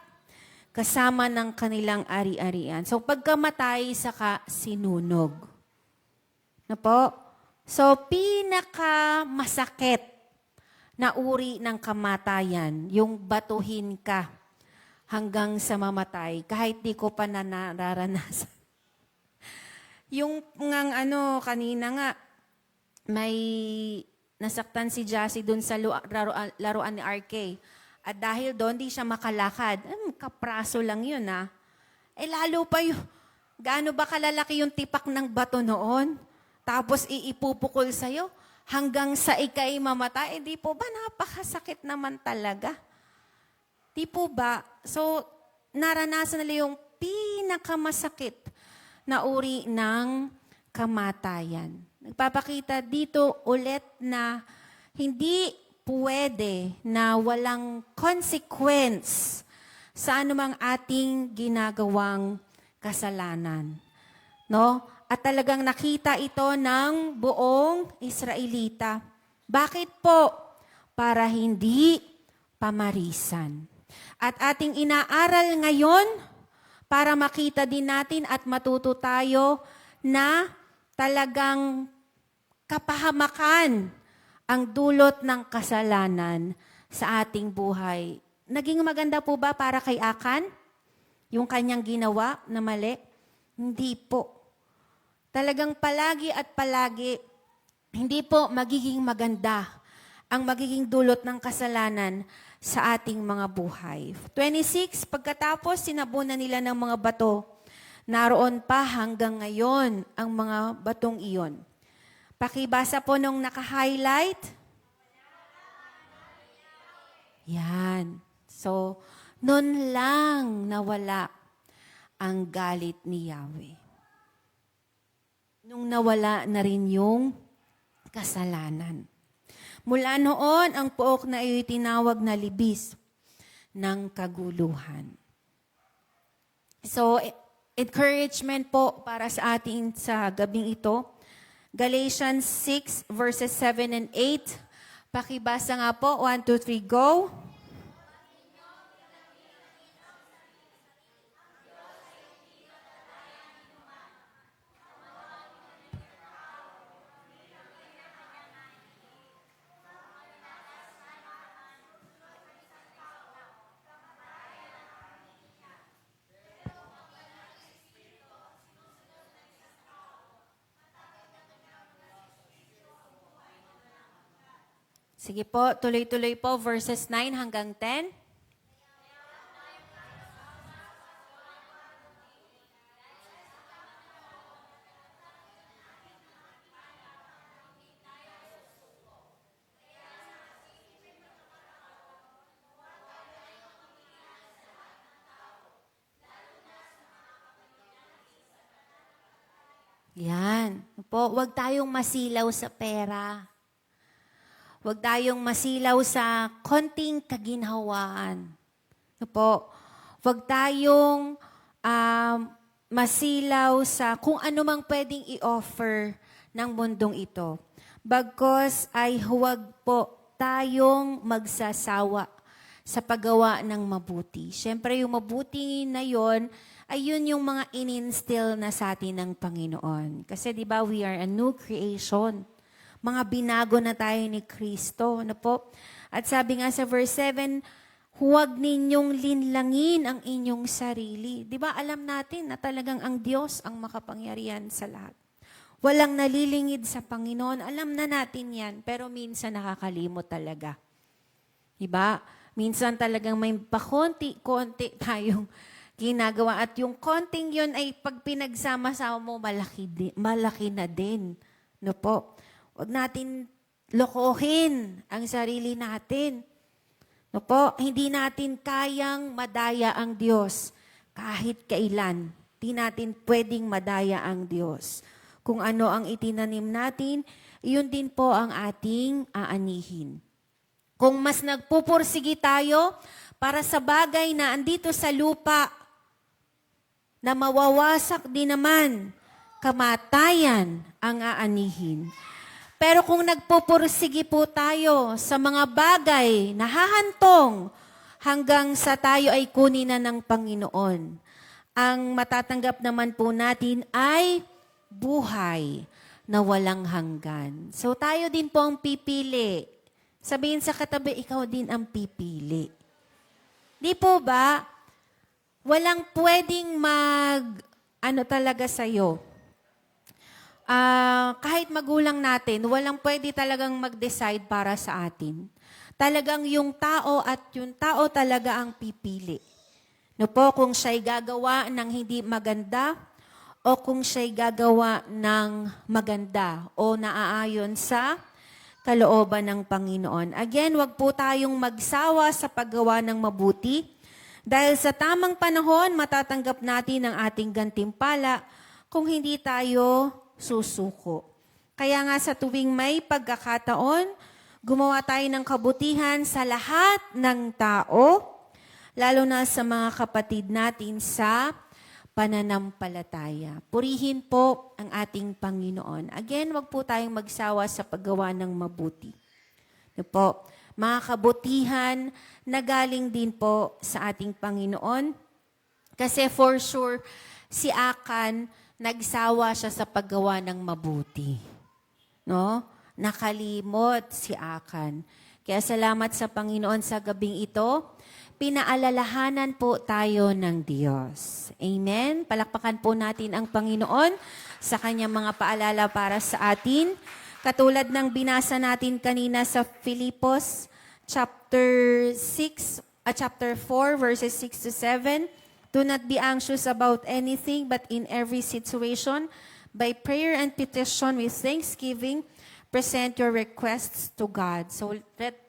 kasama ng kanilang ari-arian. So pagkamatay, saka sinunog. Na po? So pinakamasakit na uri ng kamatayan, yung batuhin ka hanggang sa mamatay, kahit di ko pa nararanasan. Yung kanina nga, may nasaktan si Jassy dun sa laruan ni RK. At dahil doon, di siya makalakad. Kapraso lang yun, lalo pa yung, gaano ba kalalaki yung tipak ng bato noon? Tapos iipupukol sa'yo hanggang sa ikay mamatay. Di po ba napakasakit naman talaga? Di po ba? So, naranasan nila yung pinakamasakit na uri ng kamatayan. Nagpapakita dito ulit na hindi pwede na walang consequence sa anumang ating ginagawang kasalanan. No? At talagang nakita ito ng buong Israelita. Bakit po? Para hindi pamarisan. At ating inaaral ngayon para makita din natin at matuto tayo na talagang kapahamakan ang dulot ng kasalanan sa ating buhay. Naging maganda po ba para kay Akan? Yung kanyang ginawa na mali? Hindi po. Talagang palagi at palagi, hindi po magiging maganda ang magiging dulot ng kasalanan sa ating mga buhay. 26, pagkatapos sinabunan nila ng mga bato, naroon pa hanggang ngayon ang mga batong iyon. Pakibasa po nung naka-highlight. Yan. So, nun lang nawala ang galit ni Yahweh. Nung nawala na rin yung kasalanan. Mula noon, ang pook na iyo'y tinawag na libis ng kaguluhan. So, encouragement po para sa ating sa gabing ito. Galatians 6 verses 7 and 8. Pakibasa nga po. 1, 2, 3, go. Sige po, tuloy-tuloy po, verses 9 hanggang 10. Yan. Po, huwag tayong masilaw sa pera. Huwag tayong masilaw sa konting kaginhawaan. Po, huwag tayong masilaw sa kung ano mang pwedeng i-offer ng mundong ito. Bagkos ay huwag po tayong magsasawa sa paggawa ng mabuti. Siyempre, yung mabuti na yon ay yun yung mga in-instill na sa atin ng Panginoon. Kasi di ba we are a new creation. Mga binago na tayo ni Kristo. Ano po? At sabi nga sa verse 7, huwag ninyong linlangin ang inyong sarili. Di ba alam natin na talagang ang Diyos ang makapangyarihan sa lahat. Walang nalilingid sa Panginoon. Alam na natin yan, pero minsan nakakalimot talaga. Di ba? Minsan talagang may pakonti-konti tayong ginagawa. At yung konting yun ay pag pinagsama-sama mo, malaki na din. No po? Huwag natin lokohin ang sarili natin. No po? Hindi natin kayang madaya ang Diyos kahit kailan. Hindi natin pwedeng madaya ang Diyos. Kung ano ang itinanim natin, iyon din po ang ating aanihin. Kung mas nagpupursigi tayo para sa bagay na andito sa lupa, na mawawasak din naman, kamatayan ang aanihin. Pero kung nagpupursigi po tayo sa mga bagay na hahantong hanggang sa tayo ay kunin na ng Panginoon, ang matatanggap naman po natin ay buhay na walang hanggan. So tayo din po ang pipili. Sabihin sa katabi, ikaw din ang pipili. Di po ba? Walang pwedeng talaga sa'yo. Kahit magulang natin, walang pwede talagang mag-decide para sa atin. Talagang yung tao at yung tao talaga ang pipili. No po, kung siya'y gagawa ng hindi maganda, o kung siya'y gagawa ng maganda o naaayon sa kalooban ng Panginoon. Again, wag po tayong magsawa sa paggawa ng mabuti dahil sa tamang panahon, matatanggap natin ang ating gantimpala kung hindi tayo susuko. Kaya nga sa tuwing may pagkakataon, gumawa tayo ng kabutihan sa lahat ng tao, lalo na sa mga kapatid natin sa pananampalataya. Purihin po ang ating Panginoon. Again, wag po tayong magsawa sa paggawa ng mabuti. Ito po, mga kabutihan na galing din po sa ating Panginoon. Kasi for sure, si Akan, nagsawa siya sa paggawa ng mabuti. No? Nakalimot si Akan. Kaya salamat sa Panginoon sa gabing ito. Pinaalalahanan po tayo ng Diyos. Amen? Palakpakan po natin ang Panginoon sa kanyang mga paalala para sa atin. Katulad ng binasa natin kanina sa Filipos chapter 4, verses 6 to 7. Do not be anxious about anything, but in every situation, by prayer and petition with thanksgiving, present your requests to God. So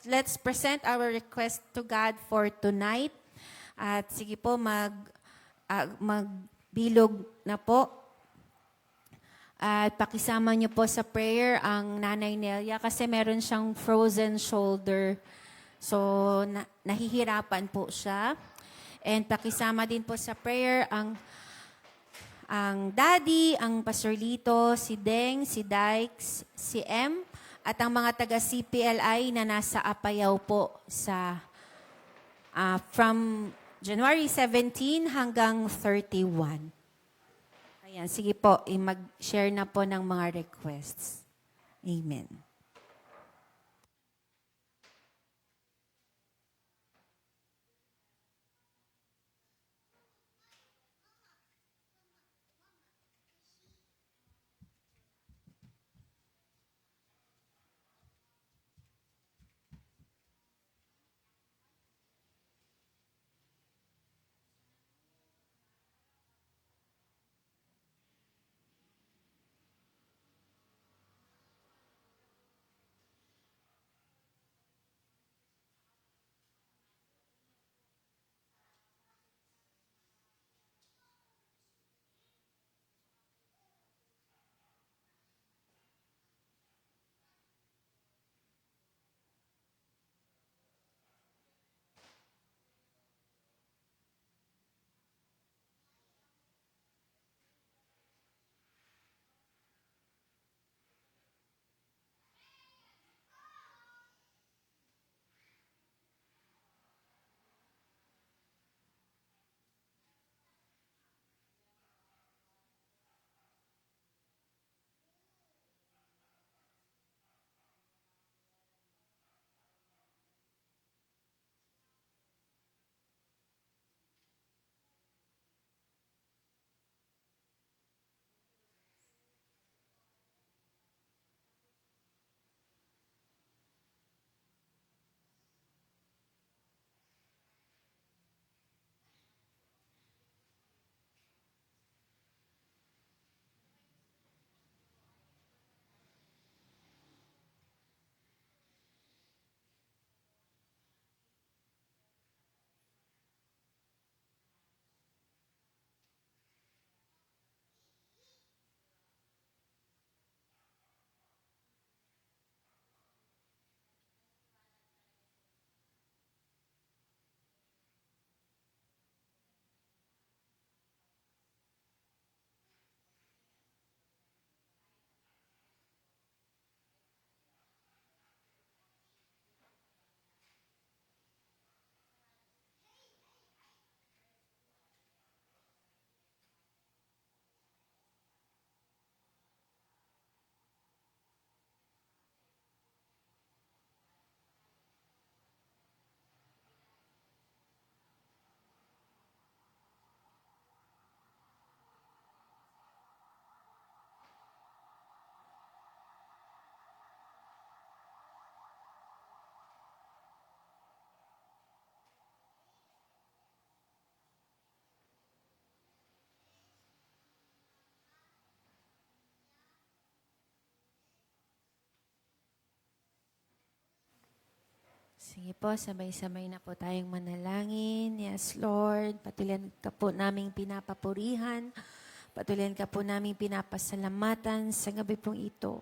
let's present our request to God for tonight. At sige po, magbilog na po. At pakisama niyo po sa prayer ang Nanay Nelia kasi meron siyang frozen shoulder. So nahihirapan po siya. And pakisama din po sa prayer ang Daddy, ang Pastor Lito, si Deng, si Dykes, si M, at ang mga taga-CPLI na nasa Apayao po sa from January 17 hanggang 31. Ayan, sige po, mag-share na po ng mga requests. Amen. Sige po, sabay-sabay na po tayong manalangin. Yes, Lord, patuloy ka po naming pinapapurihan. Patuloy ka po naming pinapasalamatan sa gabi pong ito.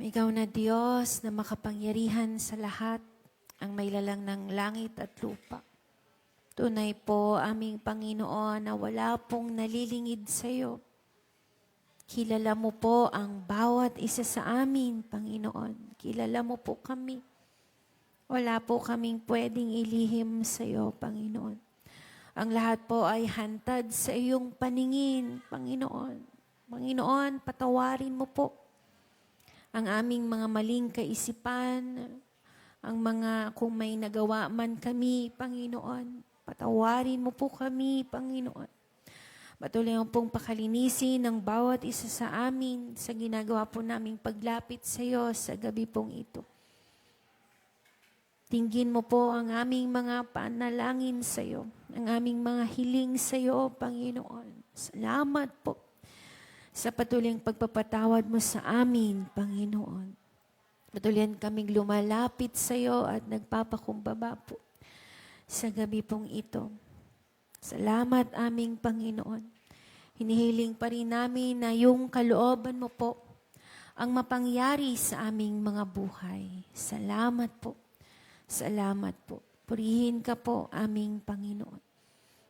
Ikaw na Diyos na makapangyarihan sa lahat, ang may lalang ng langit at lupa. Tunay po, aming Panginoon, na wala pong nalilingid sa iyo. Kilala mo po ang bawat isa sa amin, Panginoon. Kilala mo po kami. Wala po kaming pwedeng ilihim sa iyo, Panginoon. Ang lahat po ay hantad sa iyong paningin, Panginoon. Panginoon, patawarin mo po ang aming mga maling kaisipan, ang mga kung may nagawa man kami, Panginoon. Patawarin mo po kami, Panginoon. Patuloy mo pong pakalinisin ng bawat isa sa amin sa ginagawa po naming paglapit sa iyo sa gabi pong ito. Tinggin mo po ang aming mga panalangin sa iyo, ang aming mga hiling sa iyo, Panginoon. Salamat po sa patuloy pagpapatawad mo sa amin, Panginoon. Patuloy kaming lumalapit sa iyo at nagpapakumbaba po sa gabi pong ito. Salamat aming Panginoon. Hinihiling pa rin namin na yung kalooban mo po ang mapangyari sa aming mga buhay. Salamat po. Salamat po. Purihin ka po aming Panginoon.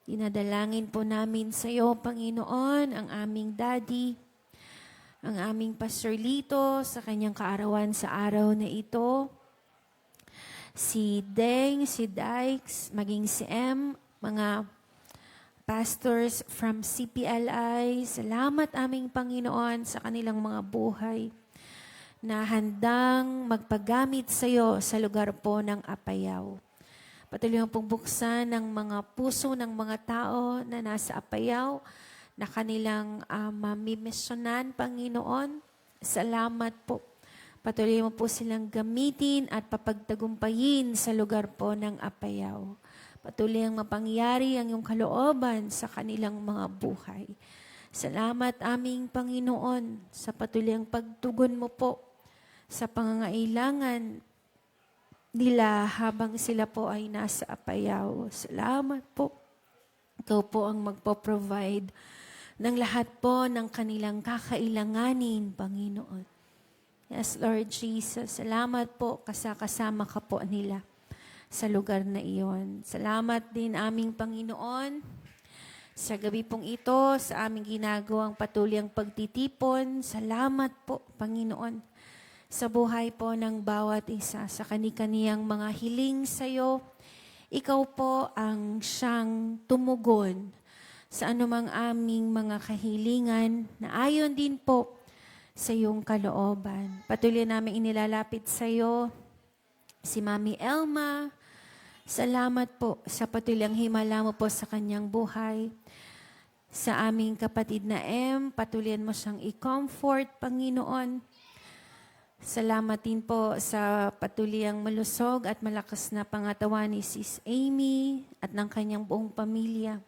Dinadalangin po namin sa iyo, Panginoon, ang aming daddy, ang aming Pastor Lito sa kanyang kaarawan sa araw na ito, si Deng, si Dykes, maging si M, mga pastors from CPLI. Salamat aming Panginoon sa kanilang mga buhay na handang magpagamit sa iyo sa lugar po ng Apayao. Patuloy mo pong buksan ng mga puso ng mga tao na nasa Apayao na kanilang mamimisyonan, Panginoon. Salamat po. Patuloy mo po silang gamitin at papagtagumpayin sa lugar po ng Apayao. Patuloy ang mapangyari ang iyong kalooban sa kanilang mga buhay. Salamat aming Panginoon sa patuloy ang pagtugon mo po sa pangangailangan nila habang sila po ay nasa Apayao. Salamat po. Ikaw po ang magpo-provide ng lahat po ng kanilang kakailanganin, Panginoon. Yes, Lord Jesus. Salamat po kasama ka po nila sa lugar na iyon. Salamat din aming Panginoon sa gabi pong ito, sa aming ginagawang patuloy ang pagtitipon. Salamat po, Panginoon, sa buhay po ng bawat isa, sa kani-kaniyang mga hiling sa iyo. Ikaw po ang siyang tumugon sa anumang aming mga kahilingan na ayon din po sa iyong kalooban. Patuloy namin inilalapit sa iyo si Mami Elma. Salamat po sa patuloy ang himala mo po sa kanyang buhay. Sa aming kapatid na M, patuloy mo siyang i-comfort, Panginoon. Salamat din po sa patuloy ang malusog at malakas na pangatawan ni Sis Amy at ng kanyang buong pamilya.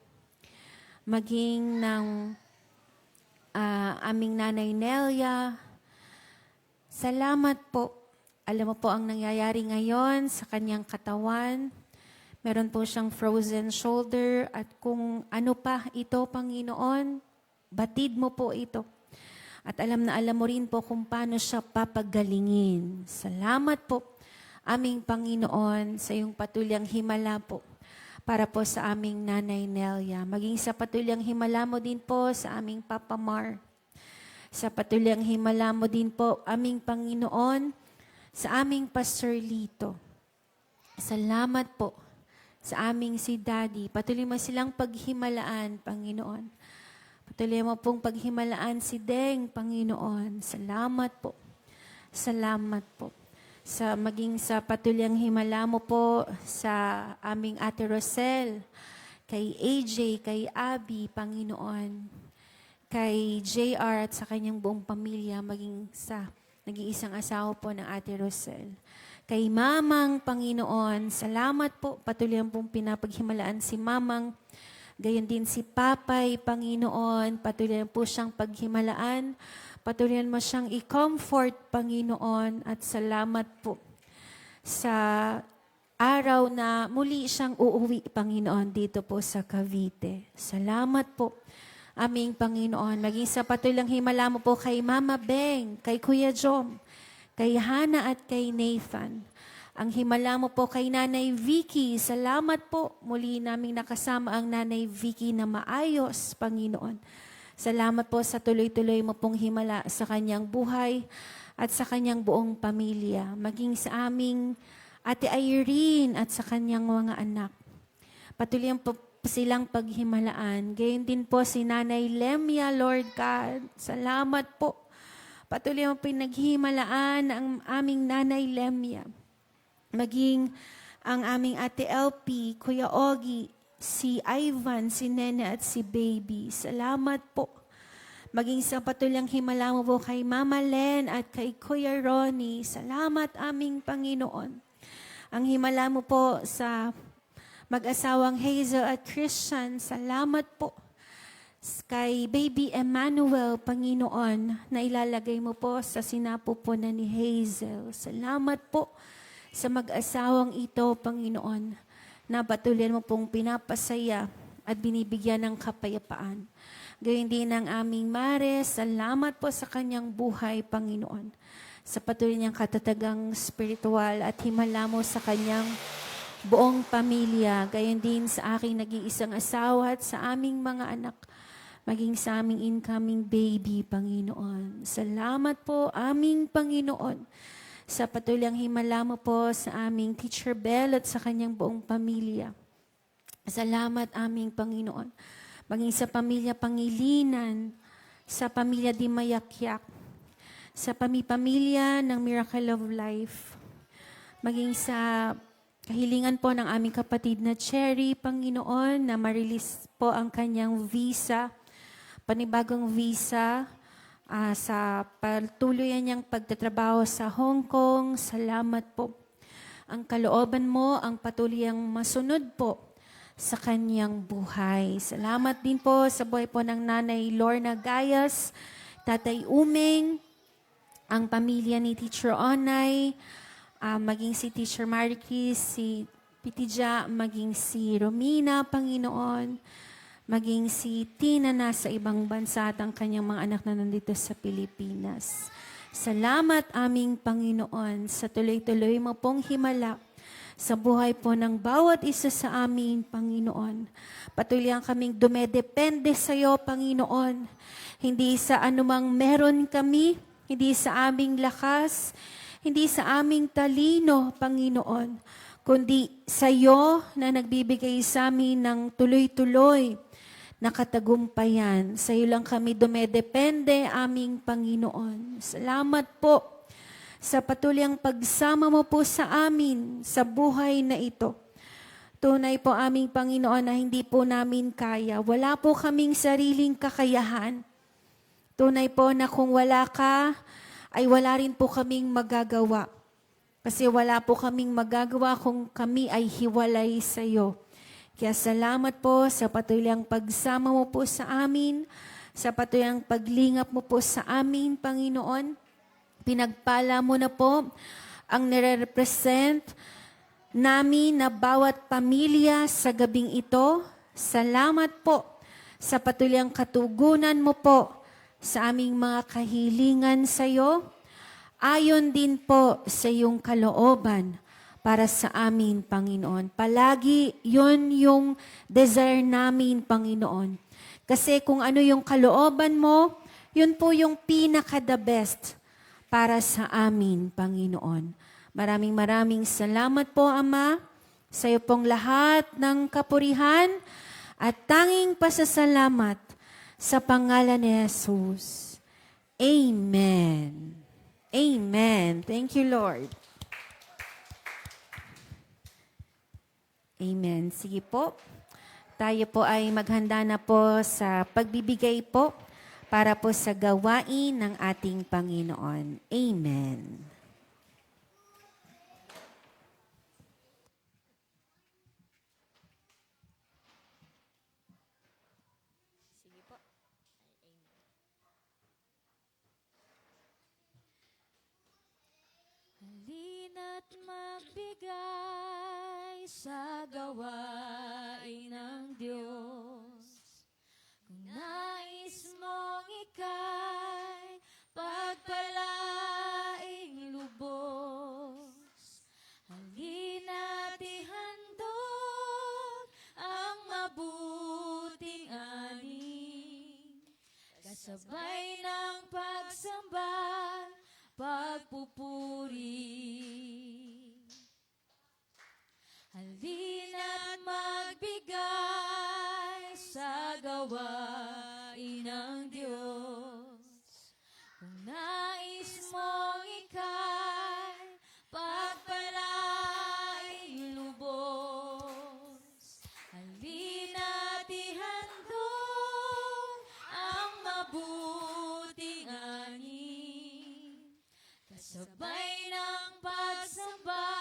Maging ng aming nanay Nelia. Salamat po. Alam mo po ang nangyayari ngayon sa kanyang katawan. Meron po siyang frozen shoulder at kung ano pa ito, Panginoon, batid mo po ito. At alam na alam mo rin po kung paano siya papagalingin. Salamat po, aming Panginoon, sa iyong patuloy himala po para po sa aming nanay Nelia. Maging sa patuloy himala mo din po sa aming Papa Mar. Sa patuloy himala mo din po, aming Panginoon, sa aming Pastor Lito. Salamat po sa aming si Daddy. Patuloy mo silang paghimalaan, Panginoon. Patuloy mo pong paghimalaan si Deng, Panginoon. Salamat po. Salamat po. Sa maging sa patuloy himala mo po sa aming Ate Rosel, kay AJ, kay Abby, Panginoon, kay JR at sa kanyang buong pamilya, maging sa nag-iisang asawa po ng Ate Rosel. Kay Mamang, Panginoon, salamat po. Patuloy pong pinapaghimalaan si Mamang. Gayon din si Papay, Panginoon, patuloy po siyang paghimalaan. Patuloy mo siyang i-comfort, Panginoon, at salamat po sa araw na muli siyang uuwi, Panginoon, dito po sa Cavite. Salamat po, aming Panginoon. Maging sa patulang himala mo po kay Mama Beng, kay Kuya Jom, kay Hana at kay Nathan. Ang himala mo po kay Nanay Vicky. Salamat po. Muli naming nakasama ang Nanay Vicky na maayos, Panginoon. Salamat po sa tuloy-tuloy mo pong himala sa kanyang buhay at sa kanyang buong pamilya. Maging sa aming Ate Irene at sa kanyang mga anak. Patuloy po silang paghimalaan. Gayon din po si Nanay Lemia, Lord God. Salamat po. Patuloy mo pinaghimalaan ang aming Nanay Lemia. Maging ang aming Ate LP, Kuya Ogie, si Ivan, si Nene at si Baby. Salamat po. Maging sa patulang himala mo po kay Mama Len at kay Kuya Ronnie. Salamat aming Panginoon. Ang himala mo po sa mag-asawang Hazel at Christian. Salamat po. Kay Baby Emmanuel, Panginoon, na ilalagay mo po sa sinapupunan ni Hazel. Salamat po sa mag-asawang ito, Panginoon, na patuloy mo pong pinapasaya at binibigyan ng kapayapaan. Gayun din ang aming Mare, salamat po sa kanyang buhay, Panginoon. Sa patuloy niyang katatagang spiritual at himala mo sa kanyang buong pamilya. Gayun din sa aking nag-iisang asawa at sa aming mga anak, maging sa aming incoming baby, Panginoon. Salamat po, aming Panginoon, sa patuloy himala mo po sa aming Teacher Bell at sa kanyang buong pamilya. Salamat aming Panginoon. Maging sa pamilya Pangilinan, sa pamilya Dimayakyak, sa pamilya ng Miracle of Life, maging sa kahilingan po ng aming kapatid na Cherry, Panginoon, na ma-release po ang kanyang visa, panibagong visa, sa patuloy niyang pagtatrabaho sa Hong Kong. Salamat po. Ang kalooban mo, ang patuloy ang masunod po sa kanyang buhay. Salamat din po sa buhay po ng Nanay Lorna Gayas, Tatay Umeng, ang pamilya ni Teacher Onay, maging si Teacher Marquis, si Pitija, maging si Romina, Panginoon, maging si Tina na sa ibang bansa at ang kanyang mga anak na nandito sa Pilipinas. Salamat aming Panginoon sa tuloy-tuloy mo pong himala sa buhay po ng bawat isa sa amin, Panginoon. Patuloy ang kaming dumedepende sa iyo, Panginoon. Hindi sa anumang meron kami, hindi sa aming lakas, hindi sa aming talino, Panginoon, kundi sa iyo na nagbibigay sa amin ng tuloy-tuloy na katagumpayan. Sa iyo lang kami dumedepende, aming Panginoon. Salamat po sa patuloy ang pagsama mo po sa amin sa buhay na ito. Tunay po aming Panginoon na hindi po namin kaya. Wala po kaming sariling kakayahan. Tunay po na kung wala ka, ay wala rin po kaming magagawa. Kasi wala po kaming magagawa kung kami ay hiwalay sa iyo. Kaya salamat po sa patuloy ang pagsama mo po sa amin, sa patuloy ang paglingap mo po sa amin, Panginoon. Pinagpala mo na po ang nire-represent namin na bawat pamilya sa gabing ito. Salamat po sa patuloy ang katugunan mo po sa aming mga kahilingan sa iyo. Ayon din po sa iyong kalooban para sa amin, Panginoon. Palagi yon yung desire namin, Panginoon. Kasi kung ano yung kalooban mo, yun po yung pinaka-the best para sa amin, Panginoon. Maraming salamat po, Ama, sa iyo pong lahat ng kapurihan at tanging pasasalamat sa pangalan ni Jesus. Amen. Amen. Thank you, Lord. Amen. Sige po. Tayo po ay maghanda na po sa pagbibigay po para po sa gawain ng ating Panginoon. Amen. Halina't magbi gawain ng Diyos. Kung nais mong ika'y pagpalaing lubos, halina't ihandog ang mabuting ani, kasabay ng pagsamba, pagpupuri. Halina't magbigay sa gawain ng Diyos. Kung nais mong ika'y pagpalaing lubos, halina't ihandog ang mabuting ani, kasabay ng pagsamba,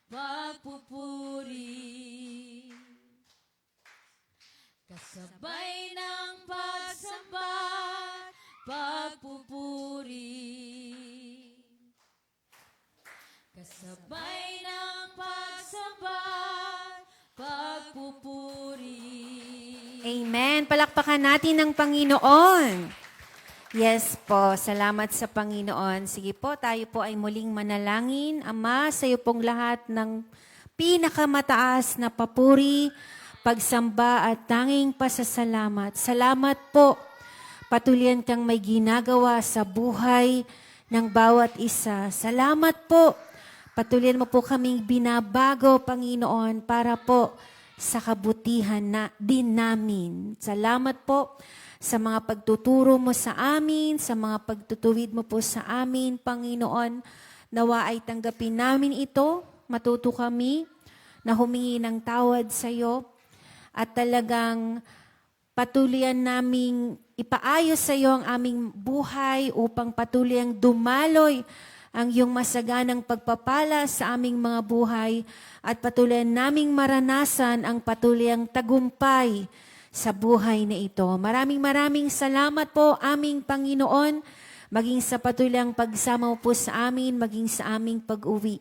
pagpupuri. Kasabay ng pagsamba, pagpupuri. Kasabay ng pagsamba, pagpupuri. Amen. Palakpakan natin ng Panginoon. Yes po, salamat sa Panginoon. Sige po, tayo po ay muling manalangin. Ama, sa iyo pong lahat ng pinakamataas na papuri, pagsamba at tanging pasasalamat. Salamat po. Patuloy kang may ginagawa sa buhay ng bawat isa. Salamat po. Patuloy mo po kaming binabago, Panginoon, para po sa kabutihan na din namin. Salamat po sa mga pagtuturo mo sa amin, sa mga pagtutuwid mo po sa amin, Panginoon. Nawa ay tanggapin namin ito, matuto kami na humingi ng tawad sa iyo at talagang patuloyan naming ipaayos sa iyo ang aming buhay upang patuloy ang dumaloy ang iyong masaganang pagpapala sa aming mga buhay at patuloy naming maranasan ang patuloy ang tagumpay sa buhay na ito. Maraming salamat po aming Panginoon, maging sa patuloy ang pagsama mo po sa amin, maging sa aming pag-uwi.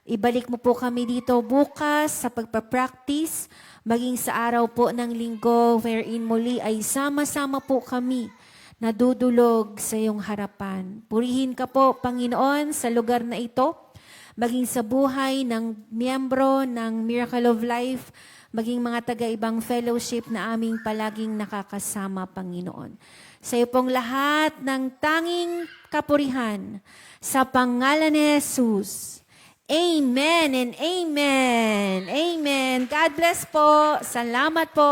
Ibalik mo po kami dito bukas sa pagpapractice, maging sa araw po ng linggo wherein muli ay sama-sama po kami nadudulog sa iyong harapan. Purihin ka po, Panginoon, sa lugar na ito, maging sa buhay ng miyembro ng Miracle of Life, maging mga taga-ibang fellowship na aming palaging nakakasama, Panginoon. Sa iyo pong lahat ng tanging kapurihan, sa pangalan ni Jesus. Amen and amen. Amen. God bless po. Salamat po.